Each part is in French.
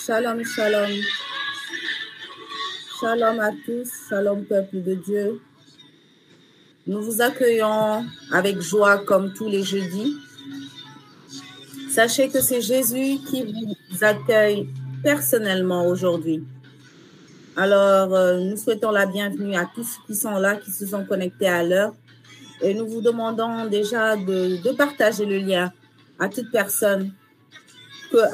Shalom, shalom. Shalom à tous, shalom peuple de Dieu. Nous vous accueillons avec joie comme tous les jeudis. Sachez que c'est Jésus qui vous accueille personnellement aujourd'hui. Alors, nous souhaitons la bienvenue à tous qui sont là, qui se sont connectés à l'heure. Et nous vous demandons déjà de partager le lien à toute personne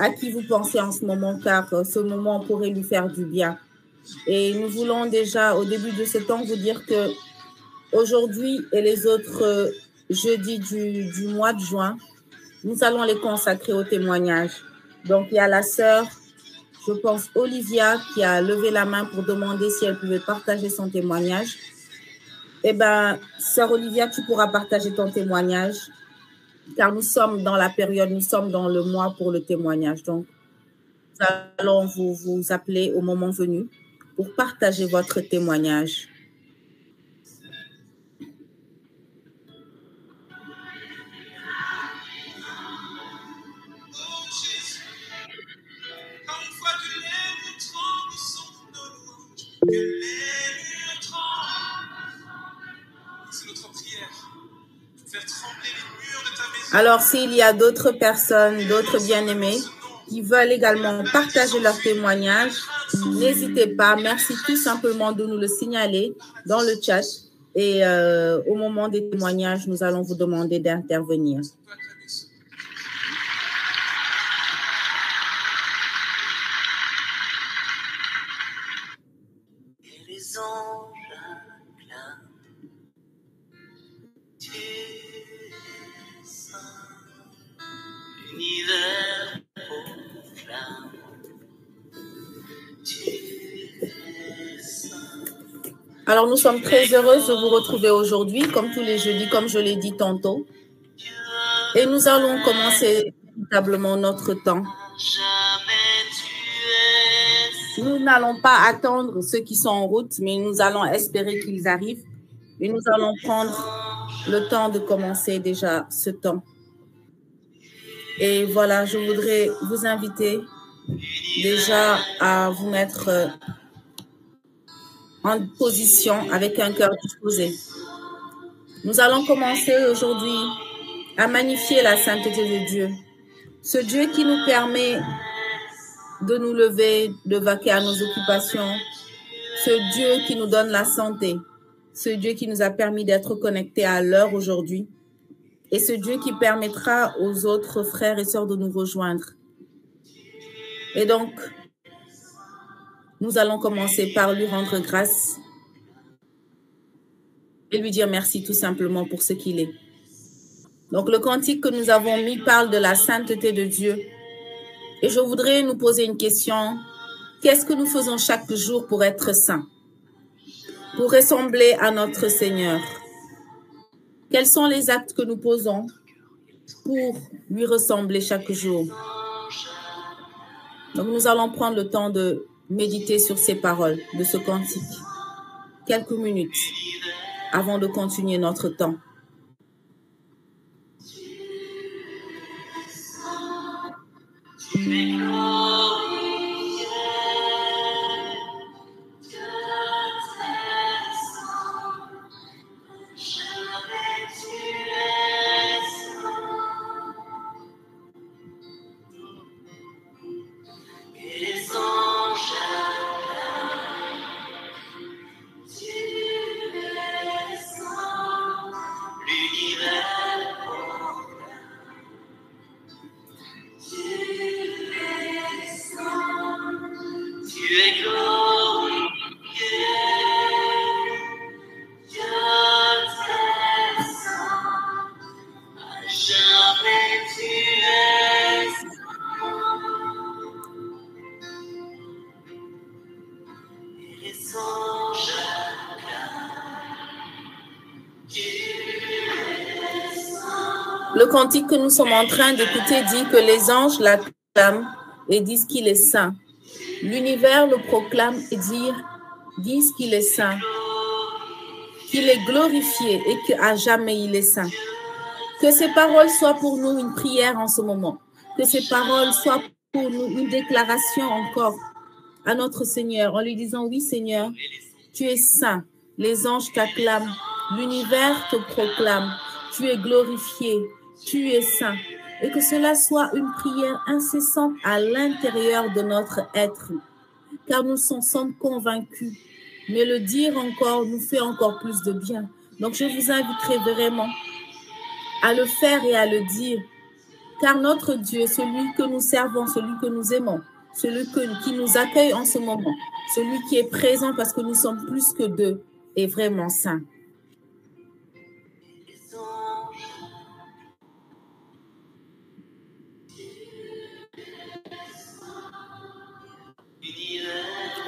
à qui vous pensez en ce moment, car ce moment pourrait lui faire du bien. Et nous voulons déjà, au début de ce temps, vous dire que aujourd'hui et les autres jeudis du mois de juin, nous allons les consacrer au témoignage. Donc, il y a la sœur, je pense, Olivia, qui a levé la main pour demander si elle pouvait partager son témoignage. Eh bien, sœur Olivia, tu pourras partager ton témoignage, car nous sommes dans la période, nous sommes dans le mois pour le témoignage. Donc, nous allons vous appeler au moment venu pour partager votre témoignage. Alors, s'il y a d'autres personnes, d'autres bien-aimés qui veulent également partager leur témoignage, n'hésitez pas. Merci tout simplement de nous le signaler dans le chat. Et au moment des témoignages, nous allons vous demander d'intervenir. Alors, nous sommes très heureuses de vous retrouver aujourd'hui, comme tous les jeudis, comme je l'ai dit tantôt. Et nous allons commencer véritablement notre temps. Nous n'allons pas attendre ceux qui sont en route, mais nous allons espérer qu'ils arrivent. Et nous allons prendre le temps de commencer déjà ce temps. Et voilà, je voudrais vous inviter déjà à vous mettre en position avec un cœur disposé. Nous allons commencer aujourd'hui à magnifier la sainteté de Dieu. Ce Dieu qui nous permet de nous lever, de vaquer à nos occupations. Ce Dieu qui nous donne la santé. Ce Dieu qui nous a permis d'être connectés à l'heure aujourd'hui. Et ce Dieu qui permettra aux autres frères et sœurs de nous rejoindre. Et donc, nous allons commencer par lui rendre grâce et lui dire merci tout simplement pour ce qu'il est. Donc, le cantique que nous avons mis parle de la sainteté de Dieu. Et je voudrais nous poser une question. Qu'est-ce que nous faisons chaque jour pour être saints? Pour ressembler à notre Seigneur? Quels sont les actes que nous posons pour lui ressembler chaque jour? Donc, nous allons prendre le temps de méditer sur ces paroles de ce cantique. Quelques minutes avant de continuer notre temps. cantique que nous sommes en train d'écouter dit que les anges l'acclament et disent qu'il est saint. L'univers le proclame et disent qu'il est saint, qu'il est glorifié et qu'à jamais il est saint. Que ces paroles soient pour nous une prière en ce moment. Que ces paroles soient pour nous une déclaration encore à notre Seigneur en lui disant, oui Seigneur, tu es saint. Les anges t'acclament, l'univers te proclame, tu es glorifié, tu es saint. Et que cela soit une prière incessante à l'intérieur de notre être. Car nous sommes convaincus. Mais le dire encore nous fait encore plus de bien. Donc je vous inviterai vraiment à le faire et à le dire. Car notre Dieu, celui que nous servons, celui que nous aimons, celui qui nous accueille en ce moment, celui qui est présent parce que nous sommes plus que deux, est vraiment saint.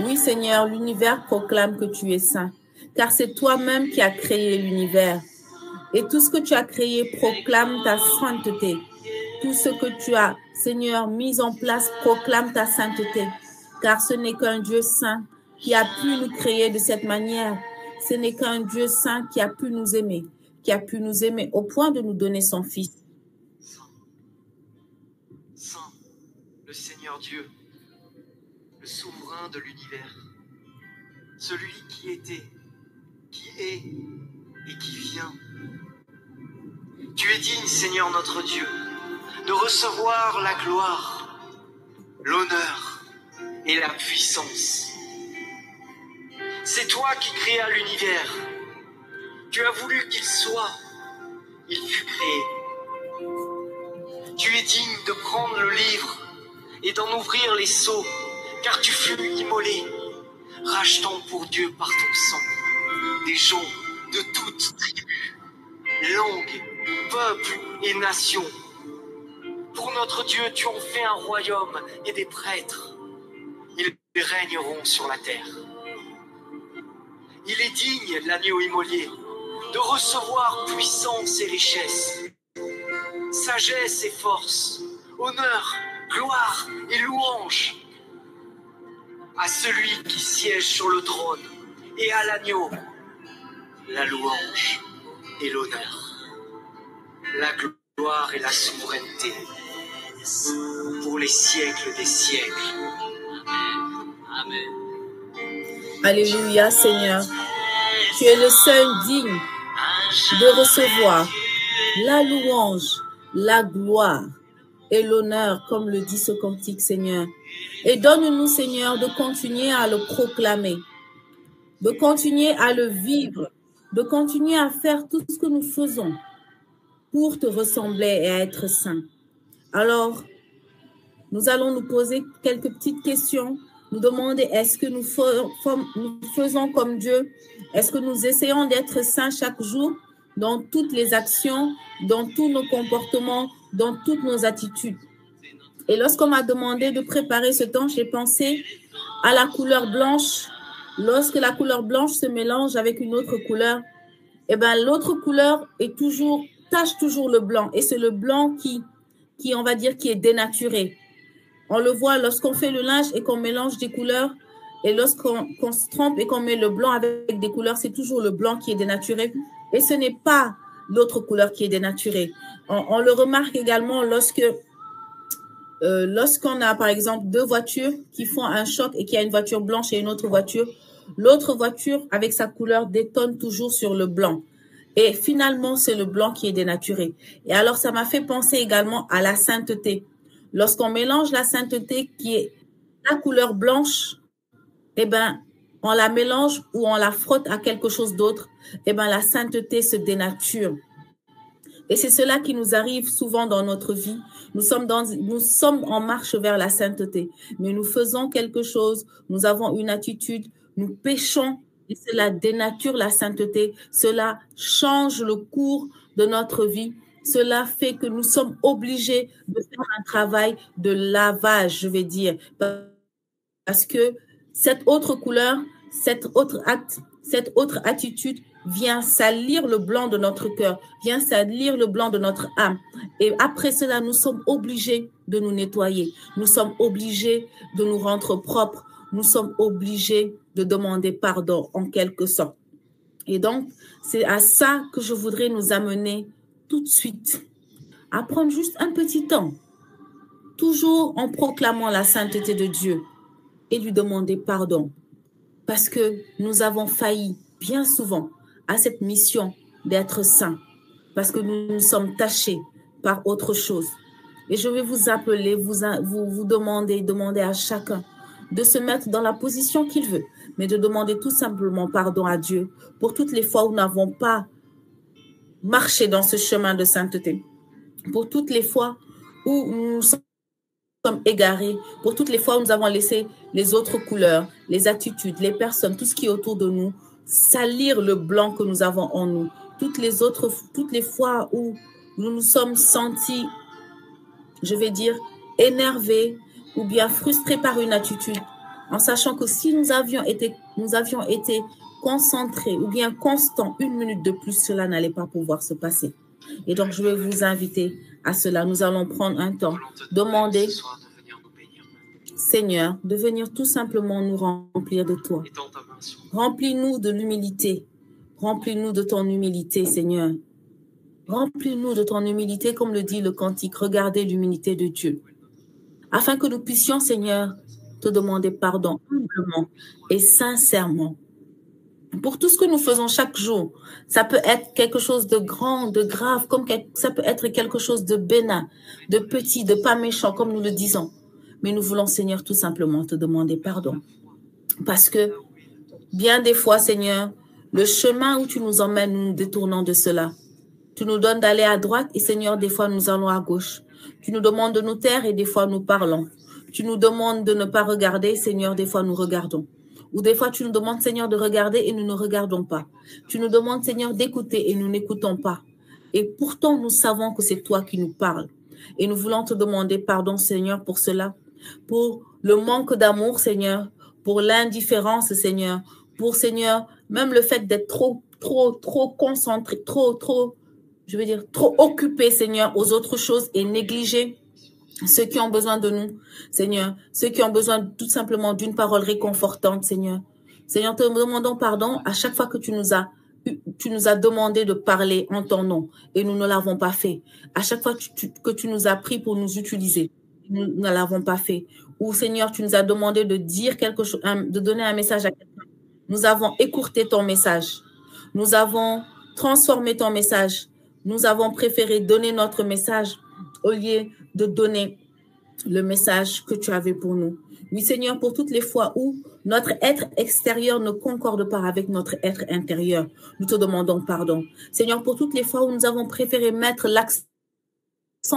Oui, Seigneur, l'univers proclame que tu es saint, car c'est toi-même qui as créé l'univers. Et tout ce que tu as créé proclame ta sainteté. Tout ce que tu as, Seigneur, mis en place proclame ta sainteté, car ce n'est qu'un Dieu saint qui a pu nous créer de cette manière. Ce n'est qu'un Dieu saint qui a pu nous aimer au point de nous donner son Fils. Saint, le Seigneur Dieu, le souverain de l'univers, celui qui était, qui est et qui vient. Tu es digne, Seigneur notre Dieu, de recevoir la gloire, l'honneur et la puissance. C'est toi qui créas l'univers. Tu as voulu qu'il soit, il fut créé. Tu es digne de prendre le livre et d'en ouvrir les sceaux, car tu fus immolé, rachetant pour Dieu par ton sang des gens de toutes tribus, langues, peuples et nations. Pour notre Dieu, tu en fais un royaume et des prêtres. Ils régneront sur la terre. Il est digne, l'agneau immolé, de recevoir puissance et richesse, sagesse et force, honneur, gloire et louange à celui qui siège sur le trône et à l'agneau, la louange et l'honneur, la gloire et la souveraineté pour les siècles des siècles. Amen. Alléluia, Seigneur. Tu es le seul digne de recevoir la louange, la gloire et l'honneur, comme le dit ce cantique, Seigneur. Et donne-nous, Seigneur, de continuer à le proclamer, de continuer à le vivre, de continuer à faire tout ce que nous faisons pour te ressembler et à être saints. Alors, nous allons nous poser quelques petites questions, nous demander est-ce que nous faisons comme Dieu? Est-ce que nous essayons d'être saints chaque jour dans toutes les actions, dans tous nos comportements, dans toutes nos attitudes? Et lorsqu'on m'a demandé de préparer ce temps, j'ai pensé à la couleur blanche. Lorsque la couleur blanche se mélange avec une autre couleur, eh ben, l'autre couleur tache toujours le blanc. Et c'est le blanc qui, on va dire, qui est dénaturé. On le voit lorsqu'on fait le linge et qu'on mélange des couleurs. Et lorsqu'on se trompe et qu'on met le blanc avec des couleurs, c'est toujours le blanc qui est dénaturé. Et ce n'est pas l'autre couleur qui est dénaturée. On le remarque également lorsqu'on a, par exemple, deux voitures qui font un choc et qu'il y a une voiture blanche et une autre voiture. L'autre voiture, avec sa couleur, détonne toujours sur le blanc. Et finalement, c'est le blanc qui est dénaturé. Et alors, ça m'a fait penser également à la sainteté. Lorsqu'on mélange la sainteté qui est la couleur blanche, eh ben, on la mélange ou on la frotte à quelque chose d'autre, eh ben, la sainteté se dénature. Et c'est cela qui nous arrive souvent dans notre vie. Nous sommes en marche vers la sainteté, mais nous faisons quelque chose, nous avons une attitude, nous péchons et cela dénature la sainteté. Cela change le cours de notre vie. Cela fait que nous sommes obligés de faire un travail de lavage, je vais dire, parce que cette autre couleur, cet autre acte, cette autre attitude vient salir le blanc de notre cœur, vient salir le blanc de notre âme. Et après cela, nous sommes obligés de nous nettoyer. Nous sommes obligés de nous rendre propres. Nous sommes obligés de demander pardon en quelque sorte. Et donc, c'est à ça que je voudrais nous amener tout de suite. À prendre juste un petit temps, toujours en proclamant la sainteté de Dieu et lui demander pardon. Parce que nous avons failli bien souvent à cette mission d'être saints, parce que nous nous sommes tachés par autre chose. Et je vais vous appeler, vous demander à chacun de se mettre dans la position qu'il veut, mais de demander tout simplement pardon à Dieu pour toutes les fois où nous n'avons pas marché dans ce chemin de sainteté, pour toutes les fois où nous sommes égarés, pour toutes les fois où nous avons laissé les autres couleurs, les attitudes, les personnes, tout ce qui est autour de nous, salir le blanc que nous avons en nous. Toutes les fois où nous nous sommes sentis, je vais dire, énervés ou bien frustrés par une attitude, en sachant que si nous avions été concentrés ou bien constants 1 minute de plus, cela n'allait pas pouvoir se passer. Et donc, je vais vous inviter à cela. Nous allons prendre un temps, demander, Seigneur, de venir tout simplement nous remplir de toi. Remplis-nous de l'humilité. Remplis-nous de ton humilité, Seigneur. Remplis-nous de ton humilité, comme le dit le cantique. Regardez l'humilité de Dieu. Afin que nous puissions, Seigneur, te demander pardon humblement et sincèrement. Pour tout ce que nous faisons chaque jour, ça peut être quelque chose de grand, de grave, comme ça peut être quelque chose de bénin, de petit, de pas méchant, comme nous le disons. Mais nous voulons, Seigneur, tout simplement te demander pardon. Parce que bien des fois, Seigneur, le chemin où tu nous emmènes, nous nous détournons de cela. Tu nous donnes d'aller à droite et, Seigneur, des fois, nous allons à gauche. Tu nous demandes de nous taire et des fois, nous parlons. Tu nous demandes de ne pas regarder, Seigneur, des fois, nous regardons. Ou des fois, tu nous demandes, Seigneur, de regarder et nous ne regardons pas. Tu nous demandes, Seigneur, d'écouter et nous n'écoutons pas. Et pourtant, nous savons que c'est toi qui nous parles. Et nous voulons te demander pardon, Seigneur, pour cela. Pour le manque d'amour, Seigneur. Pour l'indifférence, Seigneur. Pour, Seigneur, même le fait d'être trop concentré, trop occupé, Seigneur, aux autres choses et négliger ceux qui ont besoin de nous, Seigneur, ceux qui ont besoin tout simplement d'une parole réconfortante, Seigneur. Seigneur, te demandons pardon à chaque fois que tu nous as demandé de parler en ton nom et nous ne l'avons pas fait. À chaque fois que tu nous as pris pour nous utiliser, nous ne l'avons pas fait. Ou Seigneur, tu nous as demandé de dire quelque chose, de donner un message à quelqu'un. Nous avons écourté ton message. Nous avons transformé ton message. Nous avons préféré donner notre message au lieu de donner le message que tu avais pour nous. Oui, Seigneur, pour toutes les fois où notre être extérieur ne concorde pas avec notre être intérieur, nous te demandons pardon. Seigneur, pour toutes les fois où nous avons préféré mettre l'accent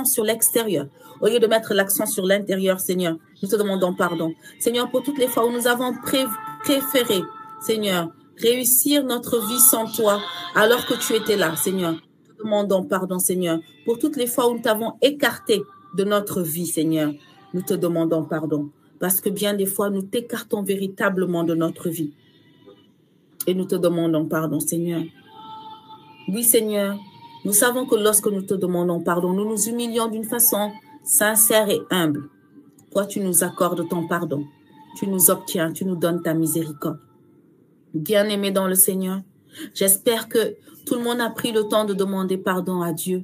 sur l'extérieur, au lieu de mettre l'accent sur l'intérieur, Seigneur, nous te demandons pardon. Seigneur, pour toutes les fois où nous avons préféré, Seigneur, réussir notre vie sans toi, alors que tu étais là, Seigneur. Nous te demandons pardon, Seigneur, pour toutes les fois où nous t'avons écarté de notre vie, Seigneur. Nous te demandons pardon, parce que bien des fois, nous t'écartons véritablement de notre vie. Et nous te demandons pardon, Seigneur. Oui, Seigneur, nous savons que lorsque nous te demandons pardon, nous nous humilions d'une façon sincère et humble. Toi, tu nous accordes ton pardon. Tu nous obtiens, tu nous donnes ta miséricorde. Bien-aimé dans le Seigneur, j'espère que tout le monde a pris le temps de demander pardon à Dieu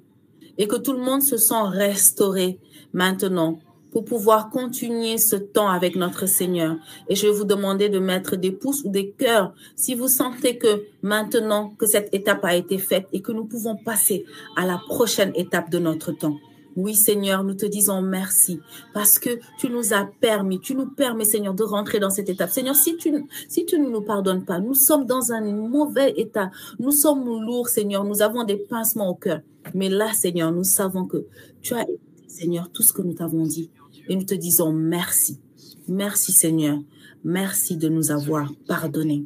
et que tout le monde se sent restauré maintenant pour pouvoir continuer ce temps avec notre Seigneur. Et je vais vous demander de mettre des pouces ou des cœurs si vous sentez que maintenant que cette étape a été faite et que nous pouvons passer à la prochaine étape de notre temps. Oui, Seigneur, nous te disons merci parce que tu nous as permis, tu nous permets, Seigneur, de rentrer dans cette étape. Seigneur, si tu ne nous pardonnes pas, nous sommes dans un mauvais état. Nous sommes lourds, Seigneur, nous avons des pincements au cœur. Mais là, Seigneur, nous savons que tu as écouté, Seigneur, tout ce que nous t'avons dit. Et nous te disons merci. Merci, Seigneur. Merci de nous avoir pardonné.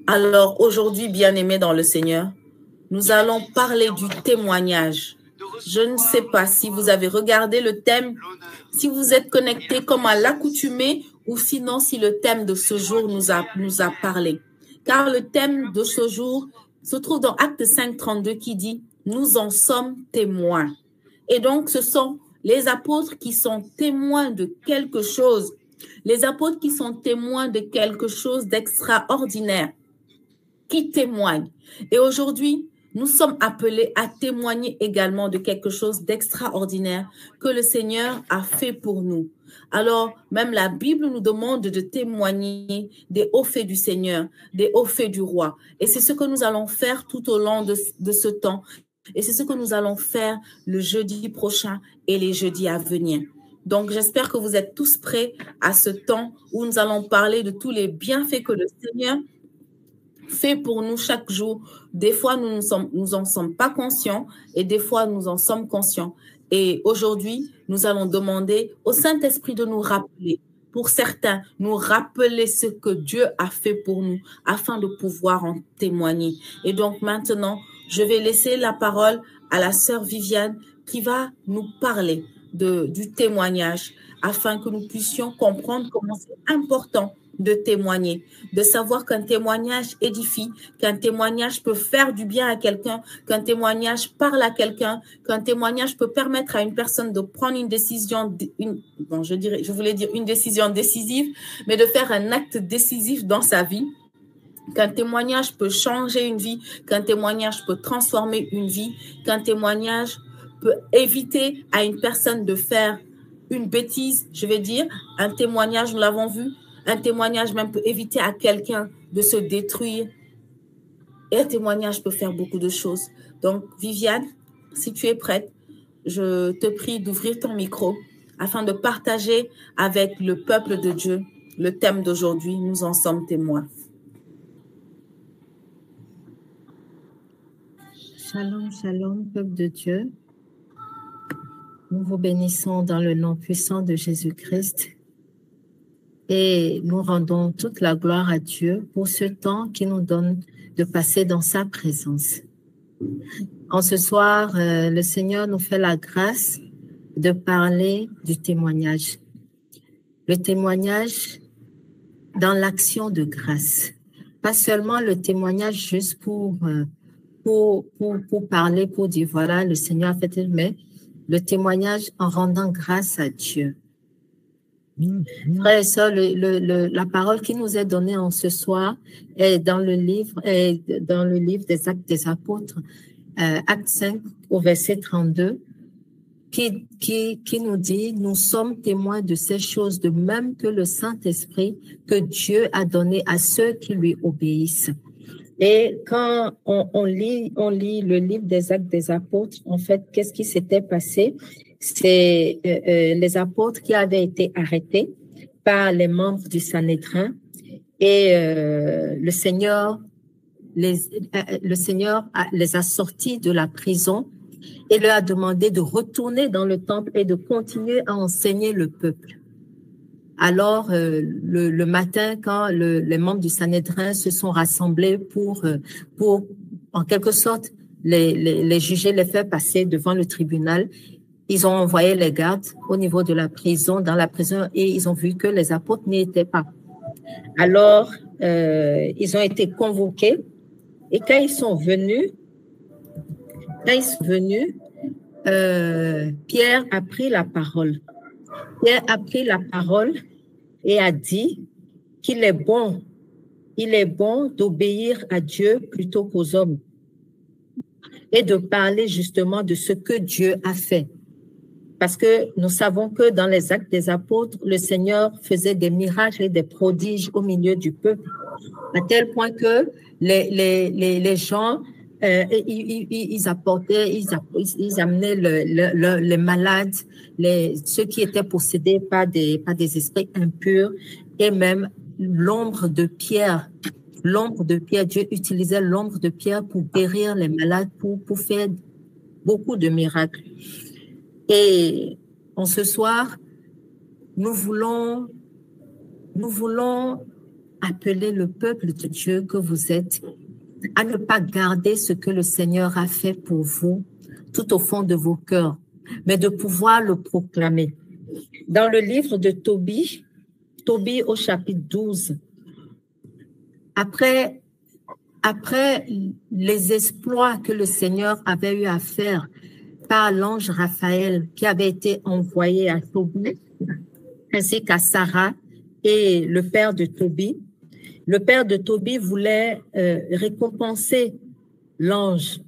Alors, aujourd'hui, bien-aimés dans le Seigneur, nous allons parler du témoignage. Je ne sais pas si vous avez regardé le thème, si vous êtes connecté comme à l'accoutumée ou sinon si le thème de ce jour nous a parlé. car le thème de ce jour se trouve dans Acte 5, 32 qui dit « Nous en sommes témoins ». Et donc, ce sont les apôtres qui sont témoins de quelque chose, les apôtres qui sont témoins de quelque chose d'extraordinaire, qui témoignent. Et aujourd'hui, nous sommes appelés à témoigner également de quelque chose d'extraordinaire que le Seigneur a fait pour nous. Alors, même la Bible nous demande de témoigner des hauts faits du Seigneur, des hauts faits du roi. Et c'est ce que nous allons faire tout au long de ce temps. Et c'est ce que nous allons faire le jeudi prochain et les jeudis à venir. Donc, j'espère que vous êtes tous prêts à ce temps où nous allons parler de tous les bienfaits que le Seigneur fait pour nous chaque jour. Des fois, nous en sommes pas conscients et des fois, nous en sommes conscients. Et aujourd'hui, nous allons demander au Saint-Esprit de nous rappeler, pour certains, nous rappeler ce que Dieu a fait pour nous afin de pouvoir en témoigner. Et donc maintenant, je vais laisser la parole à la sœur Viviane qui va nous parler du témoignage afin que nous puissions comprendre comment c'est important de témoigner, de savoir qu'un témoignage édifie, qu'un témoignage peut faire du bien à quelqu'un, qu'un témoignage parle à quelqu'un, qu'un témoignage peut permettre à une personne de prendre une décision, je voulais dire une décision décisive, mais de faire un acte décisif dans sa vie, qu'un témoignage peut changer une vie, qu'un témoignage peut transformer une vie, qu'un témoignage peut éviter à une personne de faire une bêtise, je vais dire, un témoignage, nous l'avons vu, un témoignage même peut éviter à quelqu'un de se détruire. Et un témoignage peut faire beaucoup de choses. Donc, Viviane, si tu es prête, je te prie d'ouvrir ton micro afin de partager avec le peuple de Dieu le thème d'aujourd'hui. Nous en sommes témoins. Shalom, shalom, peuple de Dieu. Nous vous bénissons dans le nom puissant de Jésus-Christ. Et nous rendons toute la gloire à Dieu pour ce temps qu'il nous donne de passer dans sa présence. En ce soir, le Seigneur nous fait la grâce de parler du témoignage. Le témoignage dans l'action de grâce. Pas seulement le témoignage juste pour parler, pour dire voilà, le Seigneur a fait, mais le témoignage en rendant grâce à Dieu. Frères et sœurs, la parole qui nous est donnée en ce soir est dans le livre des Actes des Apôtres, Acte 5 au verset 32, qui nous dit, nous sommes témoins de ces choses, de même que le Saint-Esprit que Dieu a donné à ceux qui lui obéissent. Et quand on lit le livre des Actes des Apôtres, en fait, qu'est-ce qui s'était passé? C'est les apôtres qui avaient été arrêtés par les membres du Sanhédrin et le Seigneur les a sortis de la prison et leur a demandé de retourner dans le temple et de continuer à enseigner le peuple. Alors, le matin, quand les membres du Sanhédrin se sont rassemblés pour en quelque sorte, les juger, les faire passer devant le tribunal, ils ont envoyé les gardes au niveau de la prison, dans la prison, et ils ont vu que les apôtres n'y étaient pas. Alors, ils ont été convoqués, et quand ils sont venus, Pierre a pris la parole. Pierre a pris la parole et a dit qu'il est bon d'obéir à Dieu plutôt qu'aux hommes et de parler justement de ce que Dieu a fait. Parce que nous savons que dans les Actes des Apôtres, le Seigneur faisait des miracles et des prodiges au milieu du peuple, à tel point que les gens, ils amenaient les malades, ceux qui étaient possédés par des esprits impurs, et même l'ombre de Pierre. L'ombre de Pierre, Dieu utilisait l'ombre de Pierre pour guérir les malades, pour faire beaucoup de miracles. Et en ce soir, nous voulons appeler le peuple de Dieu que vous êtes à ne pas garder ce que le Seigneur a fait pour vous tout au fond de vos cœurs, mais de pouvoir le proclamer. Dans le livre de Tobie au chapitre 12, après après les exploits que le Seigneur avait eu à faire par l'ange Raphaël qui avait été envoyé à Tobie, ainsi qu'à Sarah et le père de Tobie. Le père de Tobie voulait récompenser l'ange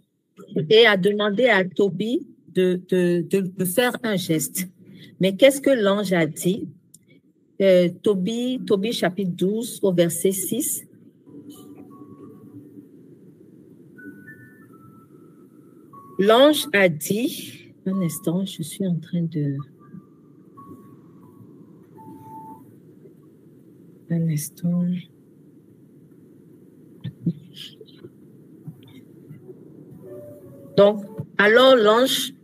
et a demandé à Tobie de faire un geste. Mais qu'est-ce que l'ange a dit? Tobie chapitre 12 au verset 6. L'ange a dit, un instant, je suis en train de... Un instant. Donc, alors l'ange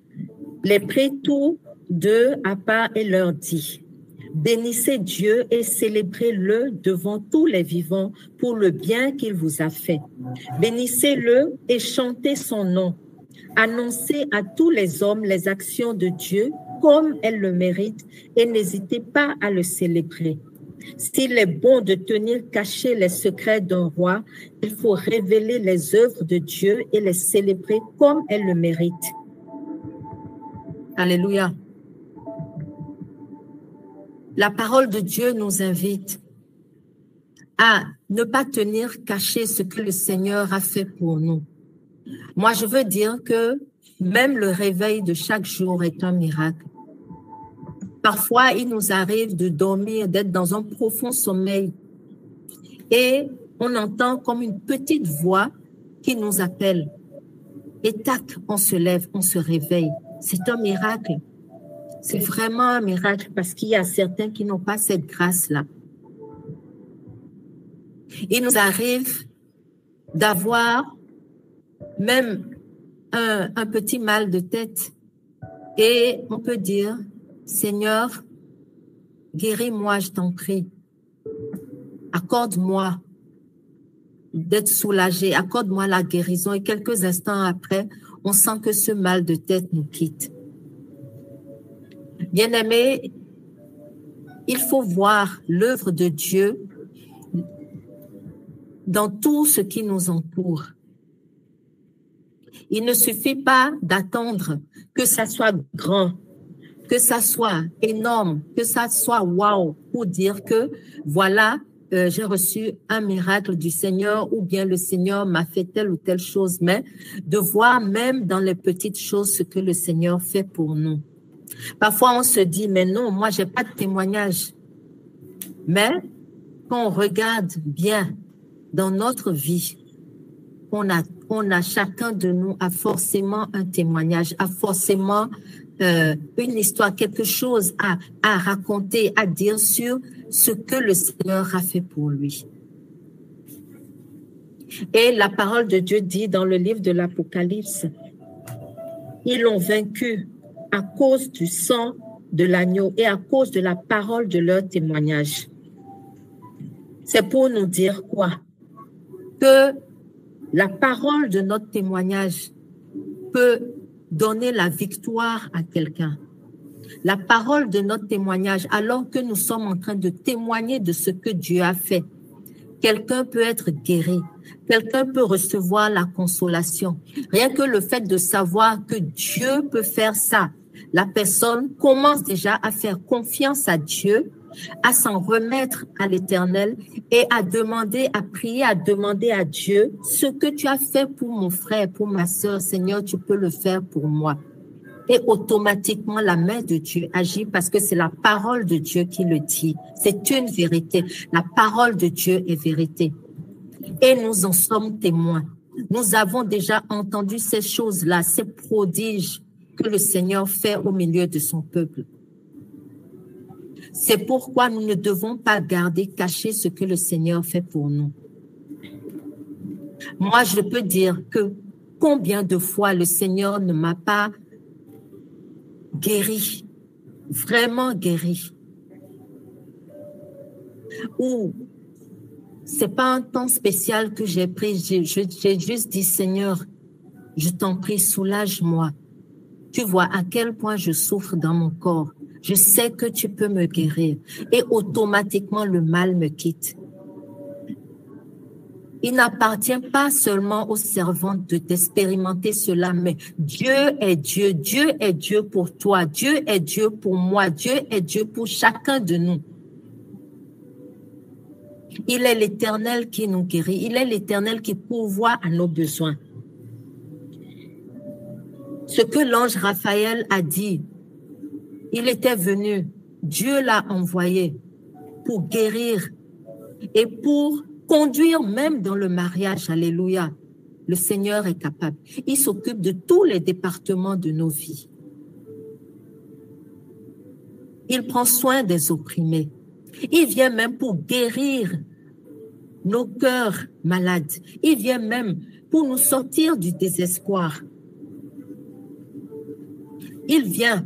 les prit tous deux à part et leur dit, bénissez Dieu et célébrez-le devant tous les vivants pour le bien qu'il vous a fait. Bénissez-le et chantez son nom. Annoncez à tous les hommes les actions de Dieu comme elles le méritent et n'hésitez pas à le célébrer. S'il est bon de tenir cachés les secrets d'un roi, il faut révéler les œuvres de Dieu et les célébrer comme elles le méritent. Alléluia. La parole de Dieu nous invite à ne pas tenir caché ce que le Seigneur a fait pour nous. Moi, je veux dire que même le réveil de chaque jour est un miracle. Parfois, il nous arrive de dormir, d'être dans un profond sommeil et on entend comme une petite voix qui nous appelle. Et tac, on se lève, on se réveille. C'est un miracle. C'est vraiment un miracle parce qu'il y a certains qui n'ont pas cette grâce-là. Il nous arrive d'avoir même un petit mal de tête et on peut dire, Seigneur, guéris-moi, je t'en prie. Accorde-moi d'être soulagé, accorde-moi la guérison. Et quelques instants après, on sent que ce mal de tête nous quitte. Bien-aimés, il faut voir l'œuvre de Dieu dans tout ce qui nous entoure. Il ne suffit pas d'attendre que ça soit grand, que ça soit énorme, que ça soit wow, pour dire que voilà, j'ai reçu un miracle du Seigneur ou bien le Seigneur m'a fait telle ou telle chose, mais de voir même dans les petites choses ce que le Seigneur fait pour nous. Parfois, on se dit, mais non, moi, j'ai pas de témoignage. Mais quand on regarde bien dans notre vie, on a chacun de nous a forcément un témoignage, a forcément une histoire, quelque chose à raconter, à dire sur ce que le Seigneur a fait pour lui. Et la parole de Dieu dit dans le livre de l'Apocalypse, ils l'ont vaincu à cause du sang de l'agneau et à cause de la parole de leur témoignage. C'est pour nous dire quoi? Que la parole de notre témoignage peut donner la victoire à quelqu'un. La parole de notre témoignage, alors que nous sommes en train de témoigner de ce que Dieu a fait, quelqu'un peut être guéri, quelqu'un peut recevoir la consolation. Rien que le fait de savoir que Dieu peut faire ça, la personne commence déjà à faire confiance à Dieu, à s'en remettre à l'Éternel et à demander, à prier, à demander à Dieu ce que tu as fait pour mon frère, pour ma sœur, Seigneur, tu peux le faire pour moi. Et automatiquement, la main de Dieu agit parce que c'est la parole de Dieu qui le dit. C'est une vérité. La parole de Dieu est vérité. Et nous en sommes témoins. Nous avons déjà entendu ces choses-là, ces prodiges que le Seigneur fait au milieu de son peuple. C'est pourquoi nous ne devons pas garder caché ce que le Seigneur fait pour nous. Moi, je peux dire que combien de fois le Seigneur ne m'a pas guéri, vraiment guéri. Ou c'est pas un temps spécial que j'ai pris, j'ai juste dit, Seigneur, je t'en prie, soulage-moi. Tu vois à quel point je souffre dans mon corps. Je sais que tu peux me guérir. Et automatiquement, le mal me quitte. Il n'appartient pas seulement aux servantes d'expérimenter cela, mais Dieu est Dieu. Dieu est Dieu pour toi. Dieu est Dieu pour moi. Dieu est Dieu pour chacun de nous. Il est l'Éternel qui nous guérit. Il est l'Éternel qui pourvoit à nos besoins. Ce que l'ange Raphaël a dit, il était venu, Dieu l'a envoyé pour guérir et pour conduire même dans le mariage. Alléluia. Le Seigneur est capable. Il s'occupe de tous les départements de nos vies. Il prend soin des opprimés. Il vient même pour guérir nos cœurs malades. Il vient même pour nous sortir du désespoir. Il vient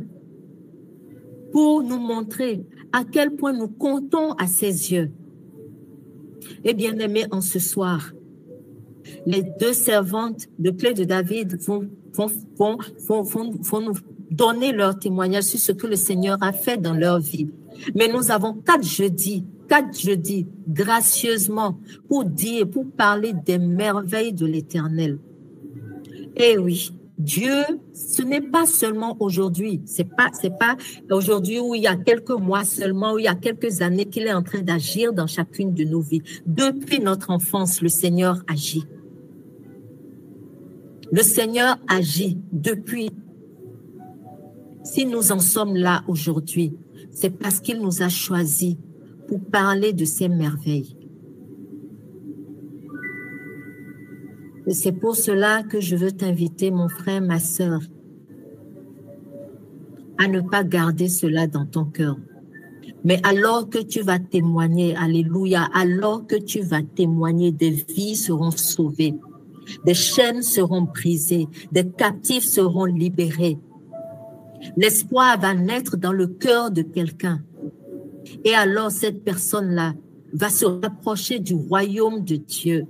pour nous montrer à quel point nous comptons à ses yeux. Et bien aimés, en ce soir, les deux servantes de Clé de David vont nous donner leur témoignage sur ce que le Seigneur a fait dans leur vie. Mais nous avons 4 jeudis, gracieusement, pour dire, pour parler des merveilles de l'Éternel. Et oui, Dieu, ce n'est pas seulement aujourd'hui, c'est pas aujourd'hui où il y a quelques mois seulement, où il y a quelques années qu'il est en train d'agir dans chacune de nos vies. Depuis notre enfance, le Seigneur agit. Le Seigneur agit depuis. Si nous en sommes là aujourd'hui, c'est parce qu'il nous a choisis pour parler de ces merveilles. Et c'est pour cela que je veux t'inviter, mon frère, ma sœur, à ne pas garder cela dans ton cœur. Mais alors que tu vas témoigner, alléluia, alors que tu vas témoigner, des vies seront sauvées, des chaînes seront brisées, des captifs seront libérés. L'espoir va naître dans le cœur de quelqu'un. Et alors cette personne-là va se rapprocher du royaume de Dieu.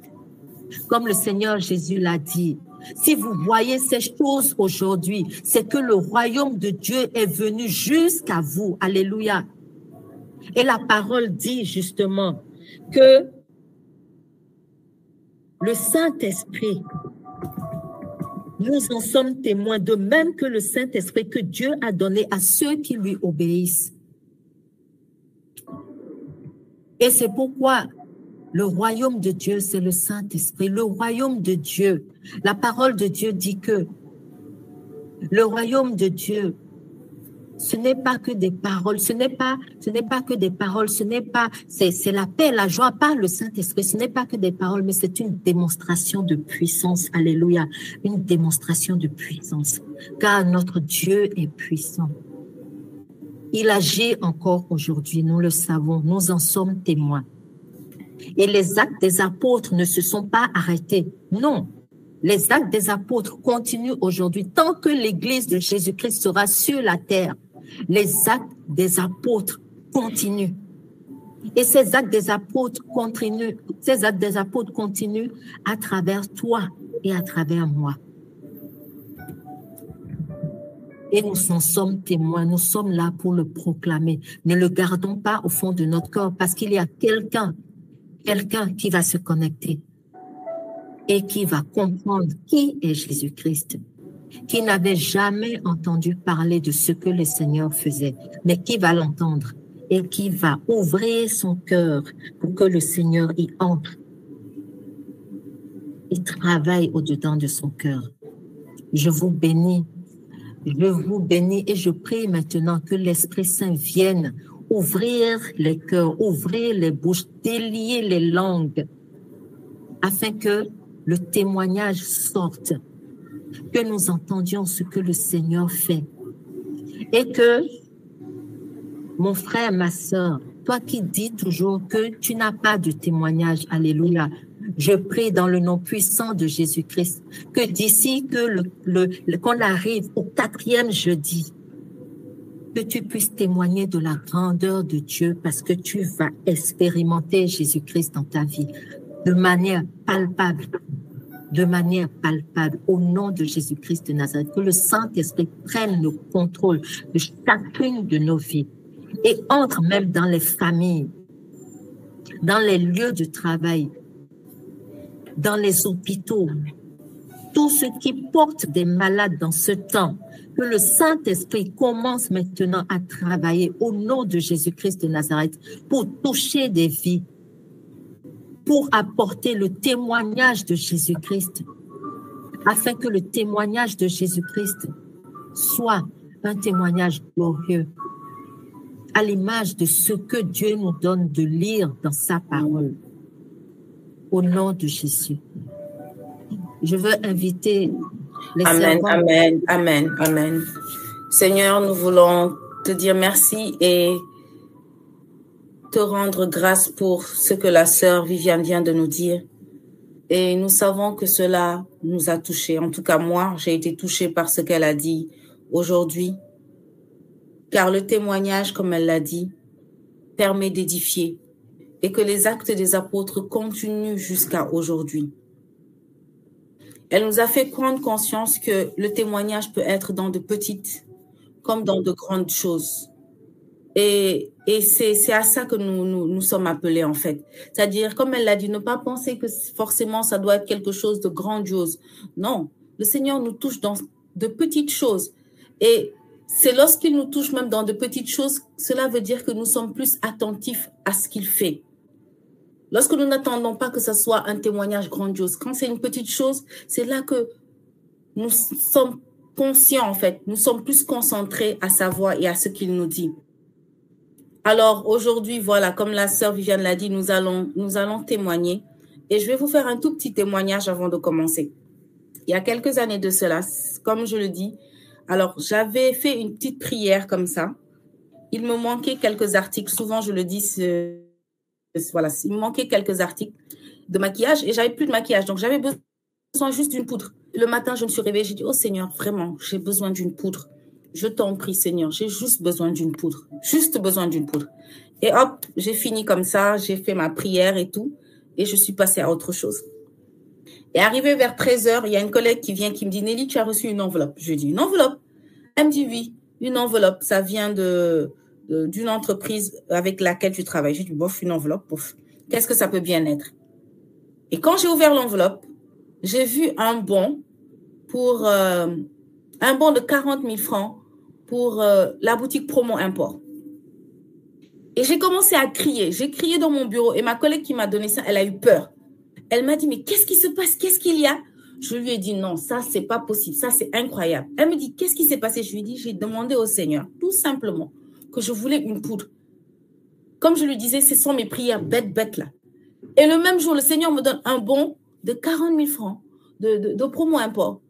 Comme le Seigneur Jésus l'a dit, si vous voyez ces choses aujourd'hui, c'est que le royaume de Dieu est venu jusqu'à vous. Alléluia. Et la parole dit justement que le Saint-Esprit, nous en sommes témoins, de même que le Saint-Esprit que Dieu a donné à ceux qui lui obéissent. Et c'est pourquoi le royaume de Dieu, c'est le Saint-Esprit. Le royaume de Dieu, la parole de Dieu dit que le royaume de Dieu, ce n'est pas que des paroles, c'est la paix, la joie par le Saint-Esprit. Ce n'est pas que des paroles, mais c'est une démonstration de puissance. Alléluia. Une démonstration de puissance. Car notre Dieu est puissant. Il agit encore aujourd'hui, nous le savons, nous en sommes témoins. Et les actes des apôtres ne se sont pas arrêtés. Non, les actes des apôtres continuent aujourd'hui. Tant que l'Église de Jésus-Christ sera sur la terre, les actes des apôtres continuent. Et ces actes des apôtres continuent à travers toi et à travers moi. Et nous en sommes témoins, nous sommes là pour le proclamer. Ne le gardons pas au fond de notre corps parce qu'il y a quelqu'un qui va se connecter et qui va comprendre qui est Jésus-Christ, qui n'avait jamais entendu parler de ce que le Seigneur faisait, mais qui va l'entendre et qui va ouvrir son cœur pour que le Seigneur y entre et travaille au-dedans de son cœur. Je vous bénis et je prie maintenant que l'Esprit Saint vienne ouvrir les cœurs, ouvrir les bouches, délier les langues, afin que le témoignage sorte, que nous entendions ce que le Seigneur fait. Et que, mon frère, ma sœur, toi qui dis toujours que tu n'as pas de témoignage, alléluia, je prie dans le nom puissant de Jésus-Christ, que d'ici qu'on arrive au 4e jeudi, que tu puisses témoigner de la grandeur de Dieu parce que tu vas expérimenter Jésus-Christ dans ta vie de manière palpable, au nom de Jésus-Christ de Nazareth. Que le Saint-Esprit prenne le contrôle de chacune de nos vies et entre même dans les familles, dans les lieux de travail, dans les hôpitaux, tous ceux qui portent des malades dans ce temps, que le Saint-Esprit commence maintenant à travailler au nom de Jésus-Christ de Nazareth pour toucher des vies, pour apporter le témoignage de Jésus-Christ, afin que le témoignage de Jésus-Christ soit un témoignage glorieux, à l'image de ce que Dieu nous donne de lire dans sa parole. Au nom de Jésus. Je veux inviter les servants. Amen. Seigneur, nous voulons te dire merci et te rendre grâce pour ce que la sœur Viviane vient de nous dire. Et nous savons que cela nous a touchés. En tout cas, moi, j'ai été touchée par ce qu'elle a dit aujourd'hui. Car le témoignage, comme elle l'a dit, permet d'édifier et que les actes des apôtres continuent jusqu'à aujourd'hui. Elle nous a fait prendre conscience que le témoignage peut être dans de petites comme dans de grandes choses. Et c'est à ça que nous sommes appelés, en fait. C'est-à-dire, comme elle l'a dit, ne pas penser que forcément ça doit être quelque chose de grandiose. Non, le Seigneur nous touche dans de petites choses. Et c'est lorsqu'il nous touche même dans de petites choses, cela veut dire que nous sommes plus attentifs à ce qu'il fait. Lorsque nous n'attendons pas que ce soit un témoignage grandiose, quand c'est une petite chose, c'est là que nous sommes conscients, en fait. Nous sommes plus concentrés à sa voix et à ce qu'il nous dit. Alors, aujourd'hui, voilà, comme la sœur Viviane l'a dit, nous allons témoigner. Et je vais vous faire un tout petit témoignage avant de commencer. Il y a quelques années de cela, comme je le dis, alors j'avais fait une petite prière comme ça. Il me manquait quelques articles. Souvent, je le dis, voilà, il me manquait quelques articles de maquillage et j'avais plus de maquillage. Donc, j'avais besoin juste d'une poudre. Le matin, je me suis réveillée, j'ai dit, oh Seigneur, vraiment, j'ai besoin d'une poudre. Je t'en prie, Seigneur, j'ai juste besoin d'une poudre. Juste besoin d'une poudre. Et hop, j'ai fini comme ça, j'ai fait ma prière et tout. Et je suis passée à autre chose. Et arrivé vers 13h, il y a une collègue qui vient, qui me dit, Nelly, tu as reçu une enveloppe. Je lui dis, une enveloppe? Elle me dit, oui, une enveloppe. Ça vient d'une entreprise avec laquelle tu travailles. J'ai dit, bof, une enveloppe, bof. Qu'est-ce que ça peut bien être? Et quand j'ai ouvert l'enveloppe, j'ai vu un bon pour un bon de 40 000 francs pour la boutique Promo Import. Et j'ai commencé à crier. J'ai crié dans mon bureau et ma collègue qui m'a donné ça, elle a eu peur. Elle m'a dit, mais qu'est-ce qui se passe? Qu'est-ce qu'il y a? Je lui ai dit, non, ça, c'est pas possible. Ça, c'est incroyable. Elle me dit, qu'est-ce qui s'est passé? Je lui ai dit, j'ai demandé au Seigneur, tout simplement, que je voulais une poudre. Comme je lui disais, ce sont mes prières bêtes là. Et le même jour, le Seigneur me donne un bon de 40 000 francs de Promo Import.